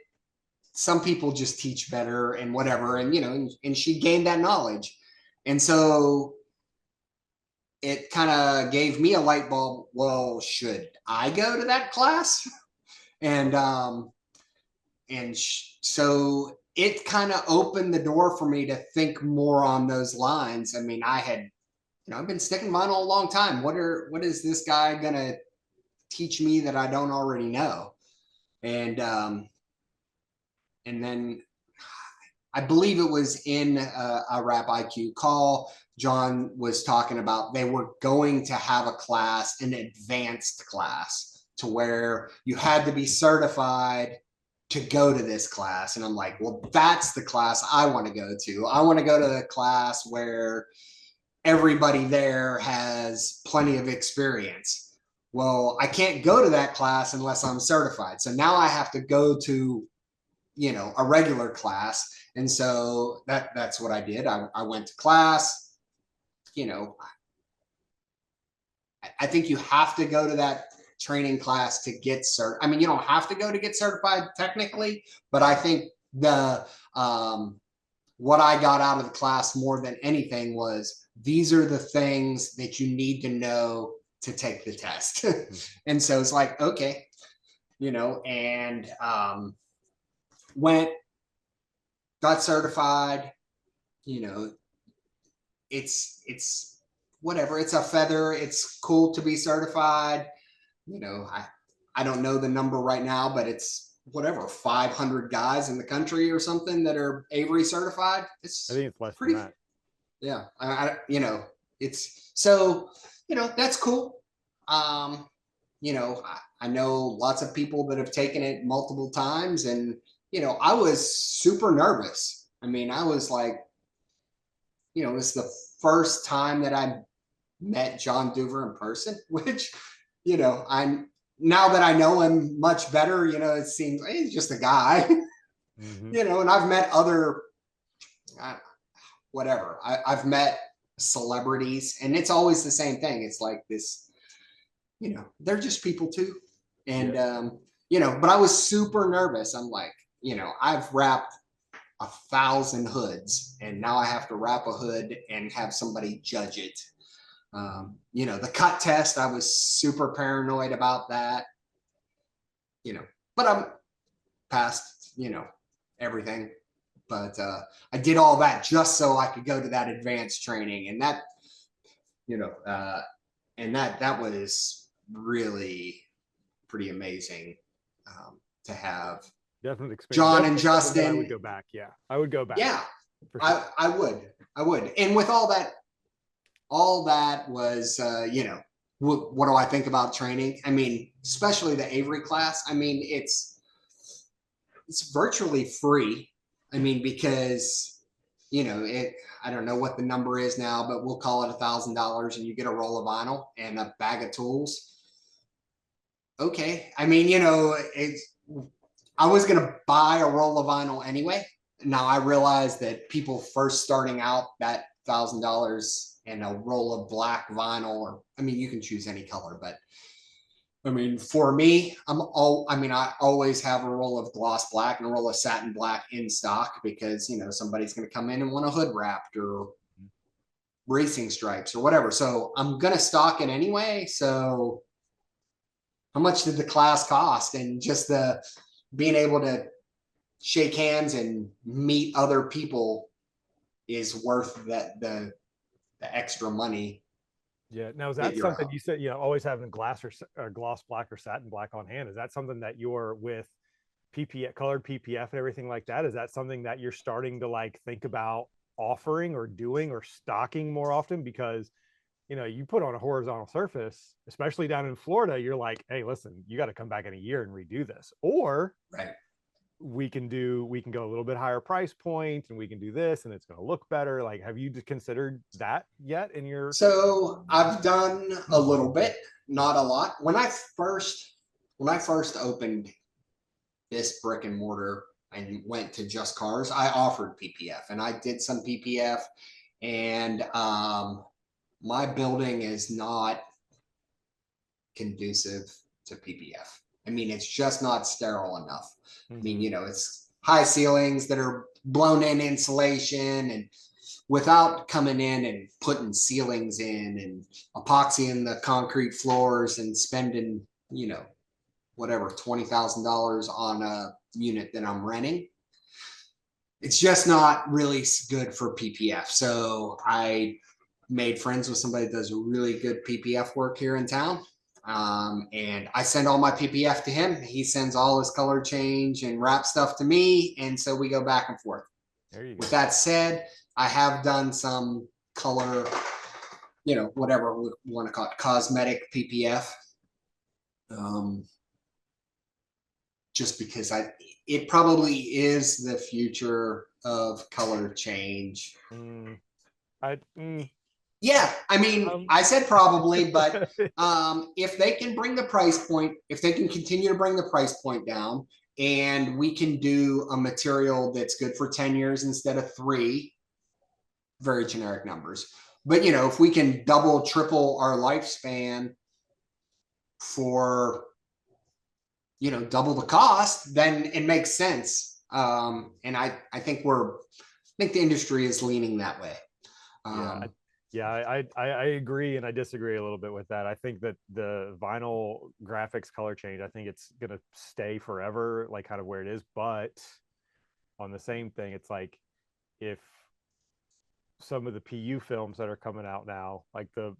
some people just teach better and whatever, and you know, and she gained that knowledge, and so it kind of gave me a light bulb. Well, should I go to that class? And so it kind of opened the door for me to think more on those lines. I mean, I've been sticking vinyl a long time. What is this guy gonna teach me that I don't already know? And then I believe it was in a Rap IQ call. John was talking about they were going to have a class, an advanced class, to where you had to be certified to go to this class. And I'm like, well, that's the class I want to go to. I want to go to the class where everybody there has plenty of experience. Well, I can't go to that class unless I'm certified. So now I have to go to, you know, a regular class. And so that's what I did. I went to class. You know, I think you have to go to that training class to get cert. I mean, you don't have to go to get certified technically, but I think the what I got out of the class more than anything was these are the things that you need to know to take the test. And so it's like, okay, you know, and got certified. You know, it's whatever. It's a feather. It's cool to be certified. You know, I don't know the number right now, but it's whatever, 500 guys in the country or something that are Avery certified. I think it's less pretty, than that. Yeah. You know, it's so, you know, that's cool. You know, I know lots of people that have taken it multiple times, and, you know, I was super nervous. I mean, I was like, you know, it's the first time that I met John Duver in person, which, you know, now that I know him much better, you know, it seems he's just a guy, you know, and I've met other, whatever. I've met celebrities, and it's always the same thing. It's like this, you know, they're just people too. And, you know, but I was super nervous. I'm like, you know, I've wrapped 1,000 hoods, and now I have to wrap a hood and have somebody judge it. You know, the cut test, I was super paranoid about that, you know, but I'm past, you know, everything. But I did all that just so I could go to that advanced training, and that, you know, and that was really pretty amazing to have. Definitely experience. John and Justin. I would go back. Yeah, I would go back. Yeah, sure. I would. And with all that was, you know, what do I think about training? I mean, especially the Avery class. I mean, it's virtually free. I mean, because, you know, I don't know what the number is now, but we'll call it $1,000, and you get a roll of vinyl and a bag of tools. Okay. I mean, you know, I was going to buy a roll of vinyl anyway. Now I realize that people first starting out, that $1,000 and a roll of black vinyl, or I mean, you can choose any color, but I mean, for me, I always have a roll of gloss black and a roll of satin black in stock because, somebody's going to come in and want a hood wrapped or racing stripes or whatever. So I'm going to stock it anyway. So how much did the class cost? And just the being able to shake hands and meet other people is worth the extra money. Yeah. Now, is that that you're something out. you said, always having glass or gloss black or satin black on hand? Is that something that you're with PPF, colored PPF and everything like that? Is that something that you're starting to like think about offering or doing or stocking more often? Because, you put on a horizontal surface, especially down in Florida, you're like, hey, listen, you got to come back in a year and redo this. Or Right. we can go a little bit higher price point and we can do this and it's going to look better. Like, have you considered that yet in your? So I've done a little bit, not a lot. When I first opened this brick and mortar and went to Just Cars, I offered PPF and I did some PPF, and my building is not conducive to PPF. I mean, it's just not sterile enough. I mean, it's high ceilings that are blown in insulation, and without coming in and putting ceilings in and epoxying the concrete floors and spending, whatever, $20,000 on a unit that I'm renting, it's just not really good for PPF. So I made friends with somebody that does really good PPF work here in town. And I send all my PPF to him. He sends all his color change and wrap stuff to me. And so we go back and forth. There you go. With that said, I have done some color, whatever we want to call it, cosmetic PPF. Just because it probably is the future of color change. Yeah, I mean, I said probably, but if they can bring the price point, if they can continue to bring the price point down, and we can do a material that's good for 10 years instead of 3, very generic numbers. But, if we can double, triple our lifespan for, double the cost, then it makes sense. And I think the industry is leaning that way. I agree and I disagree a little bit with that. I think that the vinyl graphics color change, I think it's going to stay forever, like kind of where it is. But on the same thing, it's like if some of the PU films that are coming out now, like the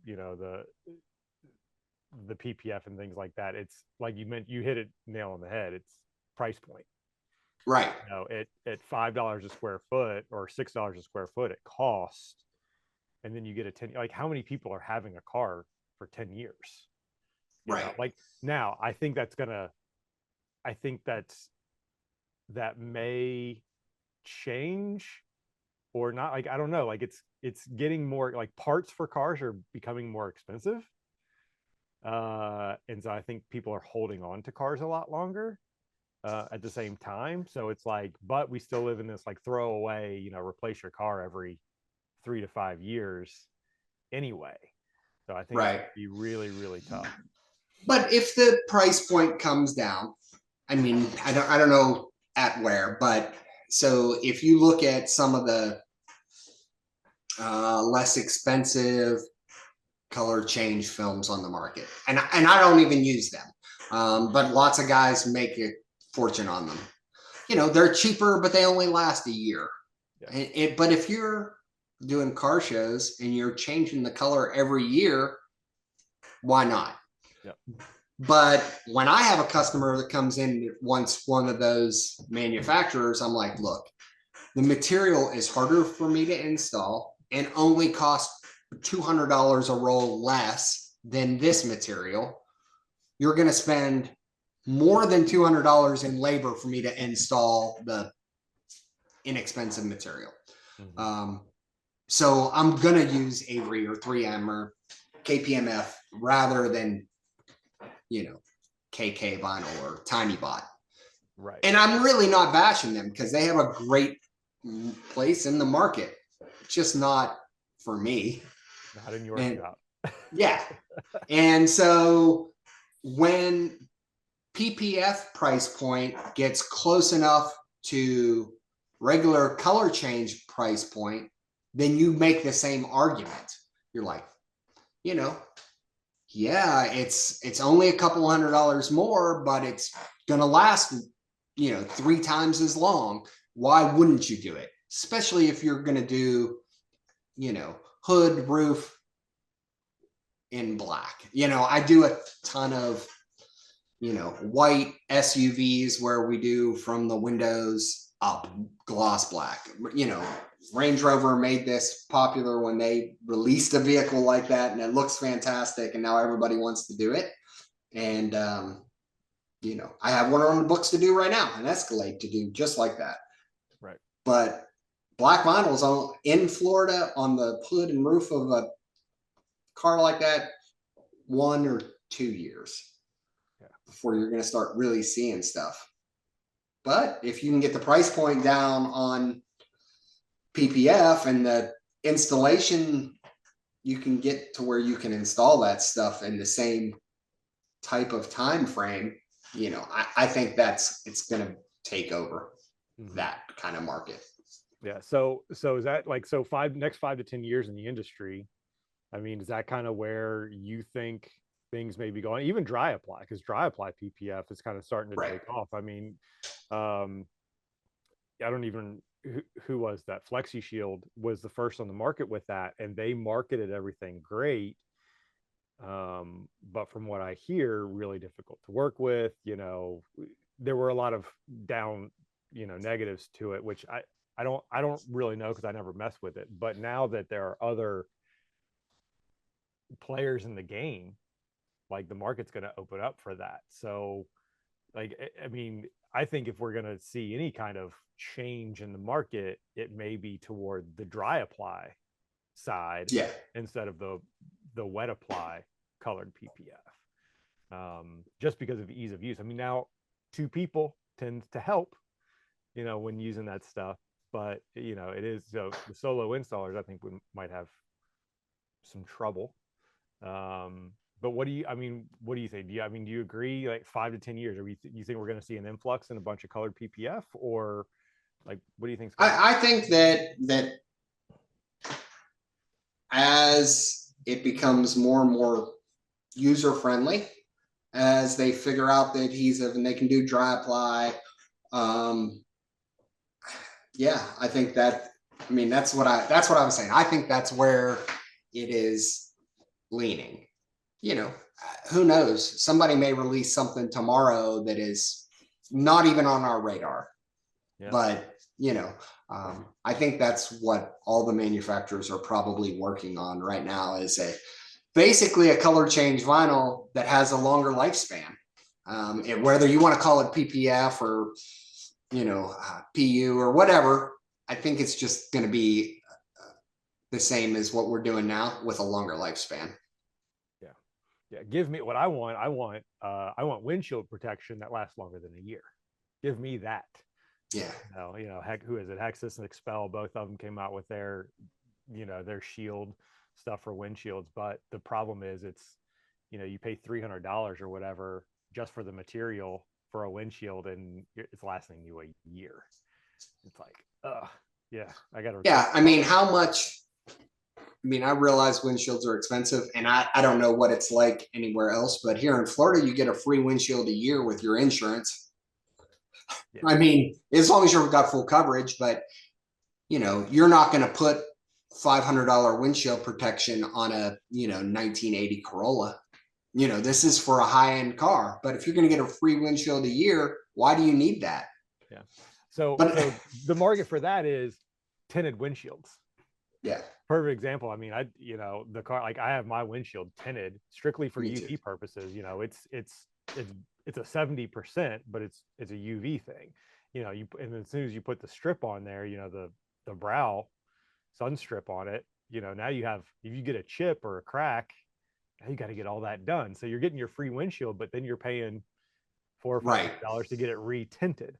PPF and things like that, it's like you hit it nail on the head. It's price point. Right. At $5 a square foot or $6 a square foot, it costs. And then you get a 10, like how many people are having a car for 10 years? Right. Like now I think that may change or not. Like, I don't know, like it's getting more, like parts for cars are becoming more expensive. And so I think people are holding on to cars a lot longer at the same time. So it's like, but we still live in this like throw away, replace your car every 3 to 5 years anyway. So I think it's be really, really tough. But if the price point comes down, I mean, I don't know at where, but so if you look at some of the less expensive color change films on the market, and I don't even use them, but lots of guys make a fortune on them. They're cheaper, but they only last a year. Yeah. But if you're doing car shows and you're changing the color every year, why not? Yep. But when I have a customer that comes in wants one of those manufacturers, I'm like, look, the material is harder for me to install and only costs $200 a roll less than this material. You're going to spend more than $200 in labor for me to install the inexpensive material. Mm-hmm. So I'm going to use Avery or 3M or KPMF rather than, KK vinyl or Tiny Bot. Right. And I'm really not bashing them because they have a great place in the market. It's just not for me. Not in your And shop. yeah. And so when PPF price point gets close enough to regular color change price point, then you make the same argument. You're like, you know, yeah, it's only a couple $100 more, but it's gonna last, 3 times as long. Why wouldn't you do it? Especially if you're gonna do, hood, roof in black. I do a ton of, white SUVs where we do from the windows up gloss black. Range Rover made this popular when they released a vehicle like that, and it looks fantastic, and now everybody wants to do it. And I have one on the books to do right now, an Escalade to do just like that. Right. But black vinyls on in Florida on the hood and roof of a car like that, 1 or 2 years before you're going to start really seeing stuff. But if you can get the price point down on PPF and the installation, you can get to where you can install that stuff in the same type of time frame. I think it's going to take over that kind of market. Yeah. So is that like, so next 5 to 10 years in the industry? I mean, is that kind of where you think things may be going? Even dry apply, because dry apply PPF is kind of starting to take off. I mean, I don't even, who was that? Flexi Shield was the first on the market with that, and they marketed everything great. But from what I hear, really difficult to work with. There were a lot of down, negatives to it, which I don't really know because I never messed with it. But now that there are other players in the game, like the market's going to open up for that. So, like, I mean, I think if we're going to see any kind of change in the market, it may be toward the dry apply side, instead of the wet apply colored PPF, just because of ease of use. I mean, now 2 people tends to help, when using that stuff, but it is, so the solo installers, I think, we might have some trouble. But what do you think? Do you agree, like 5 to 10 years, you think we're going to see an influx in a bunch of colored PPF, or like, what do you think? I think that as it becomes more and more user friendly, as they figure out the adhesive and they can do dry apply, I think that, that's what I was saying. I think that's where it is leaning. Who knows? Somebody may release something tomorrow that is not even on our radar. But I think that's what all the manufacturers are probably working on right now, is basically a color change vinyl that has a longer lifespan. And whether you want to call it PPF or PU or whatever, I think it's just going to be the same as what we're doing now with a longer lifespan. Yeah, give me what I want. I want windshield protection that lasts longer than a year. Give me that. Yeah. Heck, who is it? Hexus and Expel, both of them came out with their shield stuff for windshields. But the problem is, it's, you pay $300 or whatever just for the material for a windshield, and it's lasting you a year. It's like, yeah, I got to. Yeah, how much? I realize windshields are expensive, and I don't know what it's like anywhere else, but here in Florida, you get a free windshield a year with your insurance. Yeah. As long as you've got full coverage, but you're not going to put $500 windshield protection on a 1980 Corolla. This is for a high-end car, but if you're going to get a free windshield a year, why do you need that? Yeah. So the market for that is tinted windshields. Yeah. Perfect example. The car, like, I have my windshield tinted strictly for UV purposes. It's a 70%, but it's a UV thing. And as soon as you put the strip on there, the brow sun strip on it, now if you get a chip or a crack, now you got to get all that done. So you're getting your free windshield, but then you're paying four or five Right. hundred dollars to get it retinted.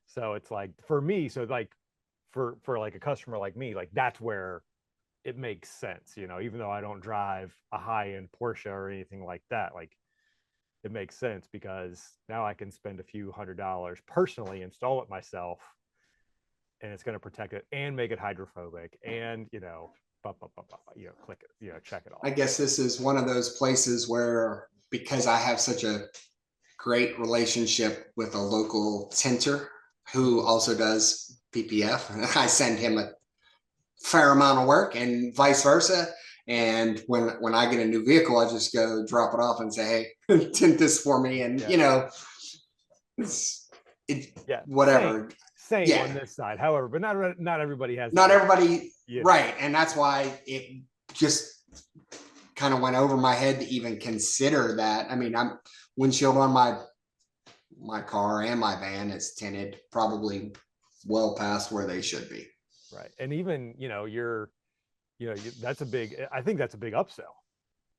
So it's like for me, so like for like a customer like me, like that's where it makes sense, you know, even though I don't drive a high end Porsche or anything like that, like it makes sense because now I can spend a few $100 personally, install it myself, and it's going to protect it and make it hydrophobic and, you know, you know, click it, you know, check it I off. guess this is one of those places where, because I have such a great relationship with a local tinter who Mhm. also does PPF, and I send him a fair amount of work and vice versa. And when I get a new vehicle, I just go drop it off and say, hey, tint this for me. And Yeah. you know, it's it Yeah. Same. whatever. Same Yeah. on this side. However, but not everybody has Not that, everybody, you know. right. And that's why it just kind of went over my head to even consider that. I mean, I'm windshield on my car and my van is tinted, probably well past where they should be. Right. And even, you know, that's a big, I think that's a big upsell.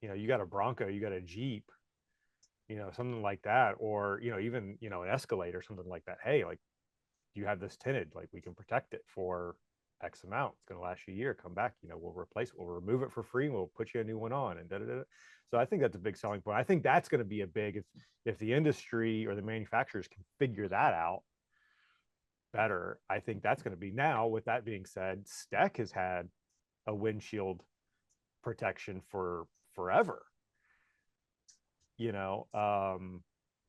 You know, you got a Bronco, you got a Jeep, you know, something like that, or, you know, even, you know, an Escalade or something like that. Hey, like you have this tinted, like we can protect it for X amount. It's going to last you a year. Come back, you know, we'll replace it, we'll remove it for free, and we'll put you a new one on, and da da da. So I think that's a big selling point. I think that's going to be a big, if the industry or the manufacturers can figure that out better, I think that's going to be. Now, with that being said, Steck has had a windshield protection for forever, you know,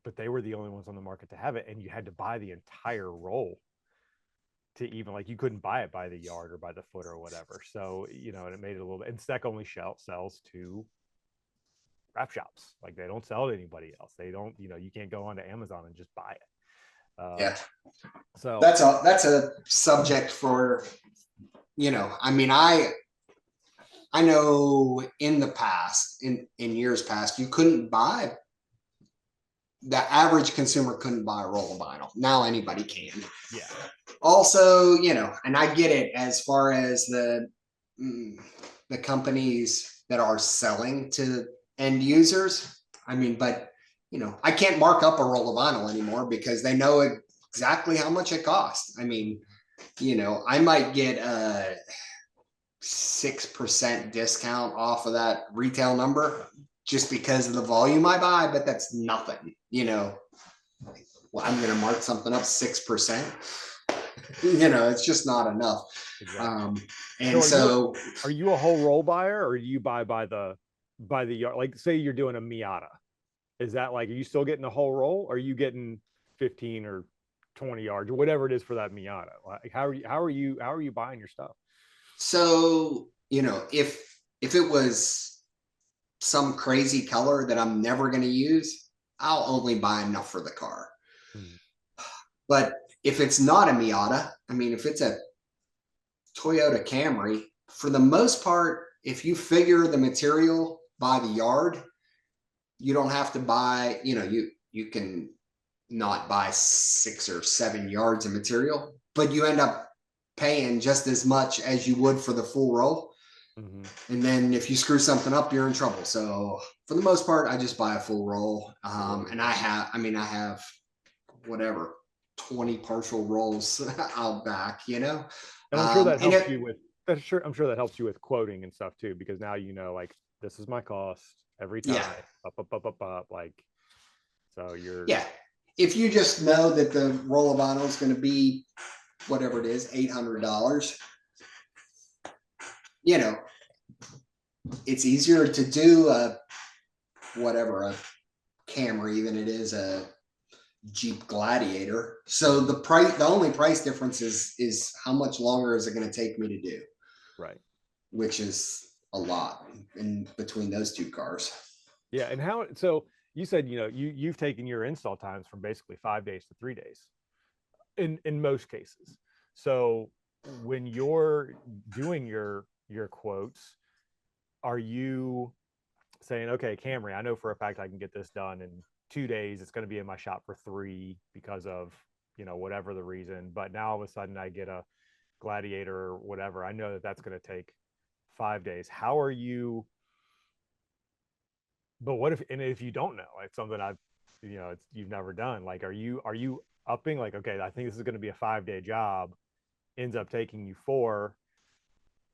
but they were the only ones on the market to have it, and you had to buy the entire roll to even, like, you couldn't buy it by the yard or by the foot or whatever. So, you know, and it made it a little bit. And Steck only sells to wrap shops. Like they don't sell to anybody else. They don't, you know, you can't go onto Amazon and just buy it. Yeah. So That's a subject for, you know, I mean, I know in the past, in years past, you couldn't buy, the average consumer couldn't buy a roll of vinyl. Now anybody can. yeah, Also, you know, and I get it as far as the companies that are selling to end users. I mean, but you know, I can't mark up a roll of vinyl anymore because they know exactly how much it costs. I mean, you know, I might get a 6% discount off of that retail number just because of the volume I buy, but that's nothing, you know. Well, I'm going to mark something up 6%. You know, it's just not enough. exactly. Um, So and so, are you a whole roll buyer, or do you buy by the yard? Like say you're doing a Miata, is that like, are you still getting the whole roll, or are you getting 15 or 20 yards or whatever it is for that Miata? Like how are you buying your stuff? so, you know, if it was some crazy color that I'm never going to use, I'll only buy enough for the car. Hmm. But if it's not a Miata, I mean, if it's a Toyota Camry, for the most part, if you figure the material by the yard, you don't have to buy, you know, you can not buy 6 or 7 yards of material, but you end up paying just as much as you would for the full roll. Mm-hmm. And then if you screw something up, you're in trouble. So for the most part, I just buy a full roll. Full roll, And yeah. I have whatever 20 partial rolls out back, you know. And I'm sure that And helps it, you with that. Sure, I'm sure that helps you with quoting and stuff too, because now you know, like, this is my cost every yeah, time, up, like, so you're, yeah. If you just know that the roll of vinyl is going to be whatever it is, $800, you know, it's easier to do a whatever a Camry than it is a Jeep Gladiator. So the only price difference is how much longer is it going to take me to do, right. which is a lot in between those two cars. Yeah. And how, so you said, you know, you've taken your install times from basically 5 days to 3 days in most cases. So when you're doing your quotes, are you saying, okay, Camry, I know for a fact I can get this done in 2 days. It's going to be in my shop for three because of, you know, whatever the reason. But now all of a sudden I get a Gladiator or whatever. I know that that's going to take 5 days. How are you? But what if, and if you don't know, it's something I've, it's you've never done. Like, are you upping, like, okay, I think this is going to be a 5-day job, ends up taking you 4.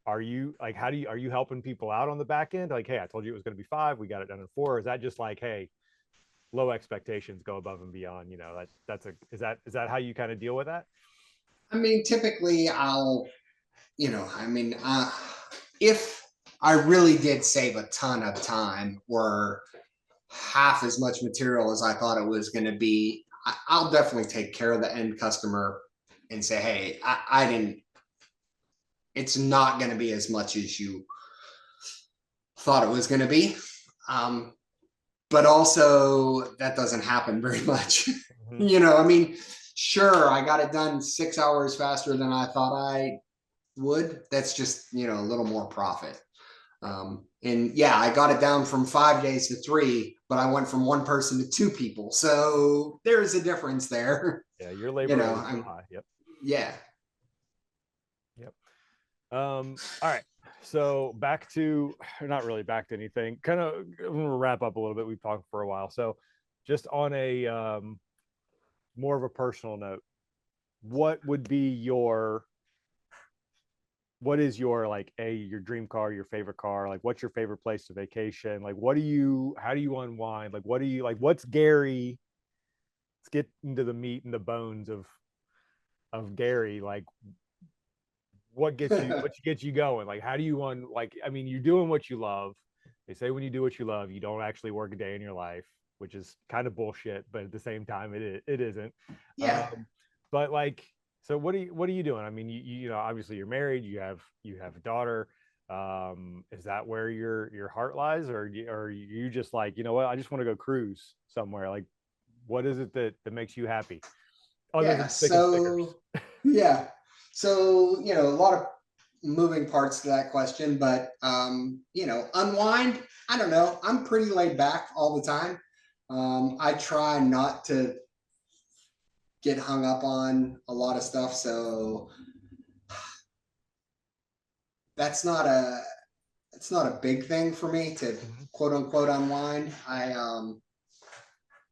Are you like, how do you, are you helping people out on the back end? Like, hey, I told you it was going to be 5, we got it done in 4. Or is that just like, hey, low expectations, go above and beyond? That's a, is that how you kind of deal with that? I mean, typically I'll, I mean, if I really did save a ton of time or half as much material as I thought it was going to be, I'll definitely take care of the end customer and say, hey, I didn't, it's not going to be as much as you thought it was going to be. Um, but also, that doesn't happen very much. Mm-hmm. I mean, sure, I got it done 6 hours faster than I thought I would. That's just, a little more profit. And yeah, I got it down from 5 days to 3, but I went from one person to 2 people. So there's a difference there. Yeah, your labor rate is still I'm, high. Yep. yeah. Yep. All right. So back to, or not really back to anything. Kind of, I'm gonna wrap up a little bit. We've talked for a while. So just on a more of a personal note, what would be your, what is your, like, your dream car, your favorite car? Like, what's your favorite place to vacation? Like, how do you unwind? Like, what do you like, what's Gary? Let's get into the meat and the bones of Gary. Like, what gets you going? Like, how do you like, I mean, you're doing what you love. They say when you do what you love, you don't actually work a day in your life, which is kind of bullshit, but at the same time it isn't. Yeah. But like, so what are you doing? I mean, obviously you're married, you have a daughter. Is that where your heart lies, or are you just like, you know what, I just want to go cruise somewhere? Like, what is it that makes you happy other Yeah. than sticking stickers? So, yeah. So, a lot of moving parts to that question, but, unwind, I don't know. I'm pretty laid back all the time. I try not to get hung up on a lot of stuff. So that's not a, it's not a big thing for me to Mhm. quote unquote unwind.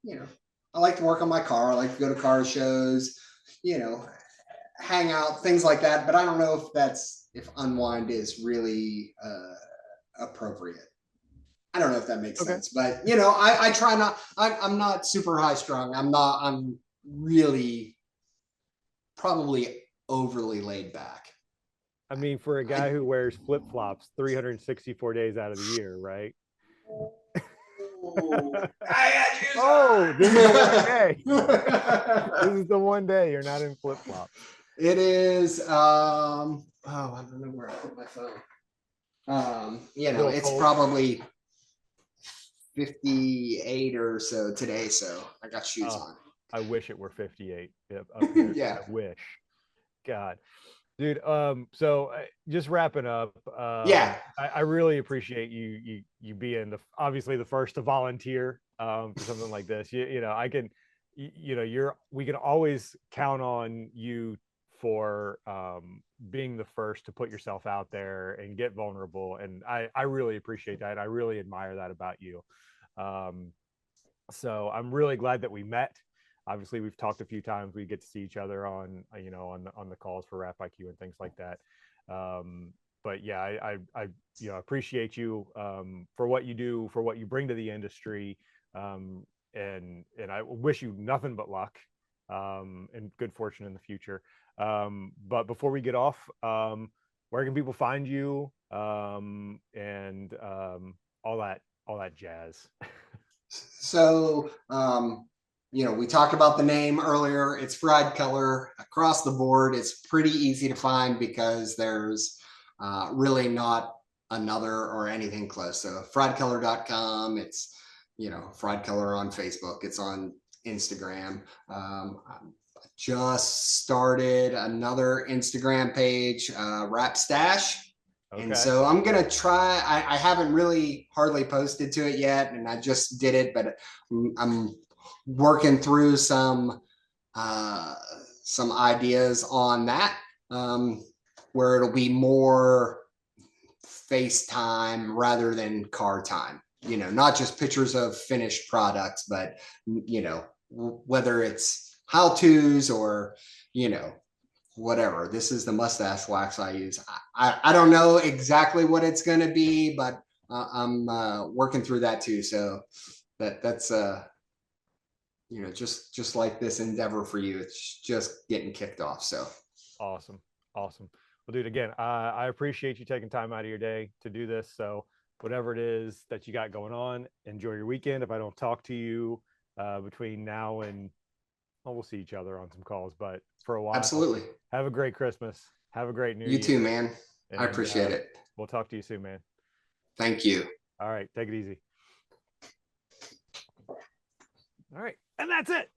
You know, I like to work on my car. I like to go to car shows, you know, hang out, things like that. But I don't know if unwind is really appropriate. I don't know if that makes Okay. sense, but I try not. I'm not super high strung. I'm really probably overly laid back. I mean, for a guy I who wears flip flops 364 days out of the year, right? I got Oh, this is the one day. This you, is the one day you're not in flip flops. It is. Oh, I don't know where I put my phone. Little It's cold. probably 58 or so today, so I got shoes Oh, on. I wish it were 58 up here. I Yeah. wish. God. Dude, so just wrapping up, Yeah. I really appreciate you being obviously the first to volunteer for something like this. I can, we can always count on you for being the first to put yourself out there and get vulnerable, and I really appreciate that. I really admire that about you. Um, so I'm really glad that we met. Obviously, we've talked a few times. We get to see each other on, on the calls for Rap IQ and things like that. But yeah, appreciate you for what you do, for what you bring to the industry, and I wish you nothing but luck and good fortune in the future. But before we get off, where can people find you, and all that jazz? So, we talked about the name earlier. It's Fried Color across the board. It's pretty easy to find because there's really not another or anything close. So, friedcolor.com. It's, Fried Color on Facebook. It's on Instagram. I just started another Instagram page, Rap Stash. And Okay. so I'm gonna try. I haven't really hardly posted to it yet, and I just did it, but I'm working through some ideas on that, where it'll be more FaceTime rather than car time. not just pictures of finished products, but, whether it's how-tos or, whatever. This is the mustache wax I use. I don't know exactly what it's going to be, but I'm working through that too. So that's just like this endeavor for you, it's just getting kicked off. So Awesome. Awesome. Well, dude, again, I appreciate you taking time out of your day to do this. So whatever it is that you got going on, enjoy your weekend. If I don't talk to you between now and, well, we'll see each other on some calls, but for a while, absolutely. have a great Christmas. Have a great New You Year. too, man. I And appreciate it. we'll talk to you soon, man. Thank you. All right. Take it easy. All right. And that's it.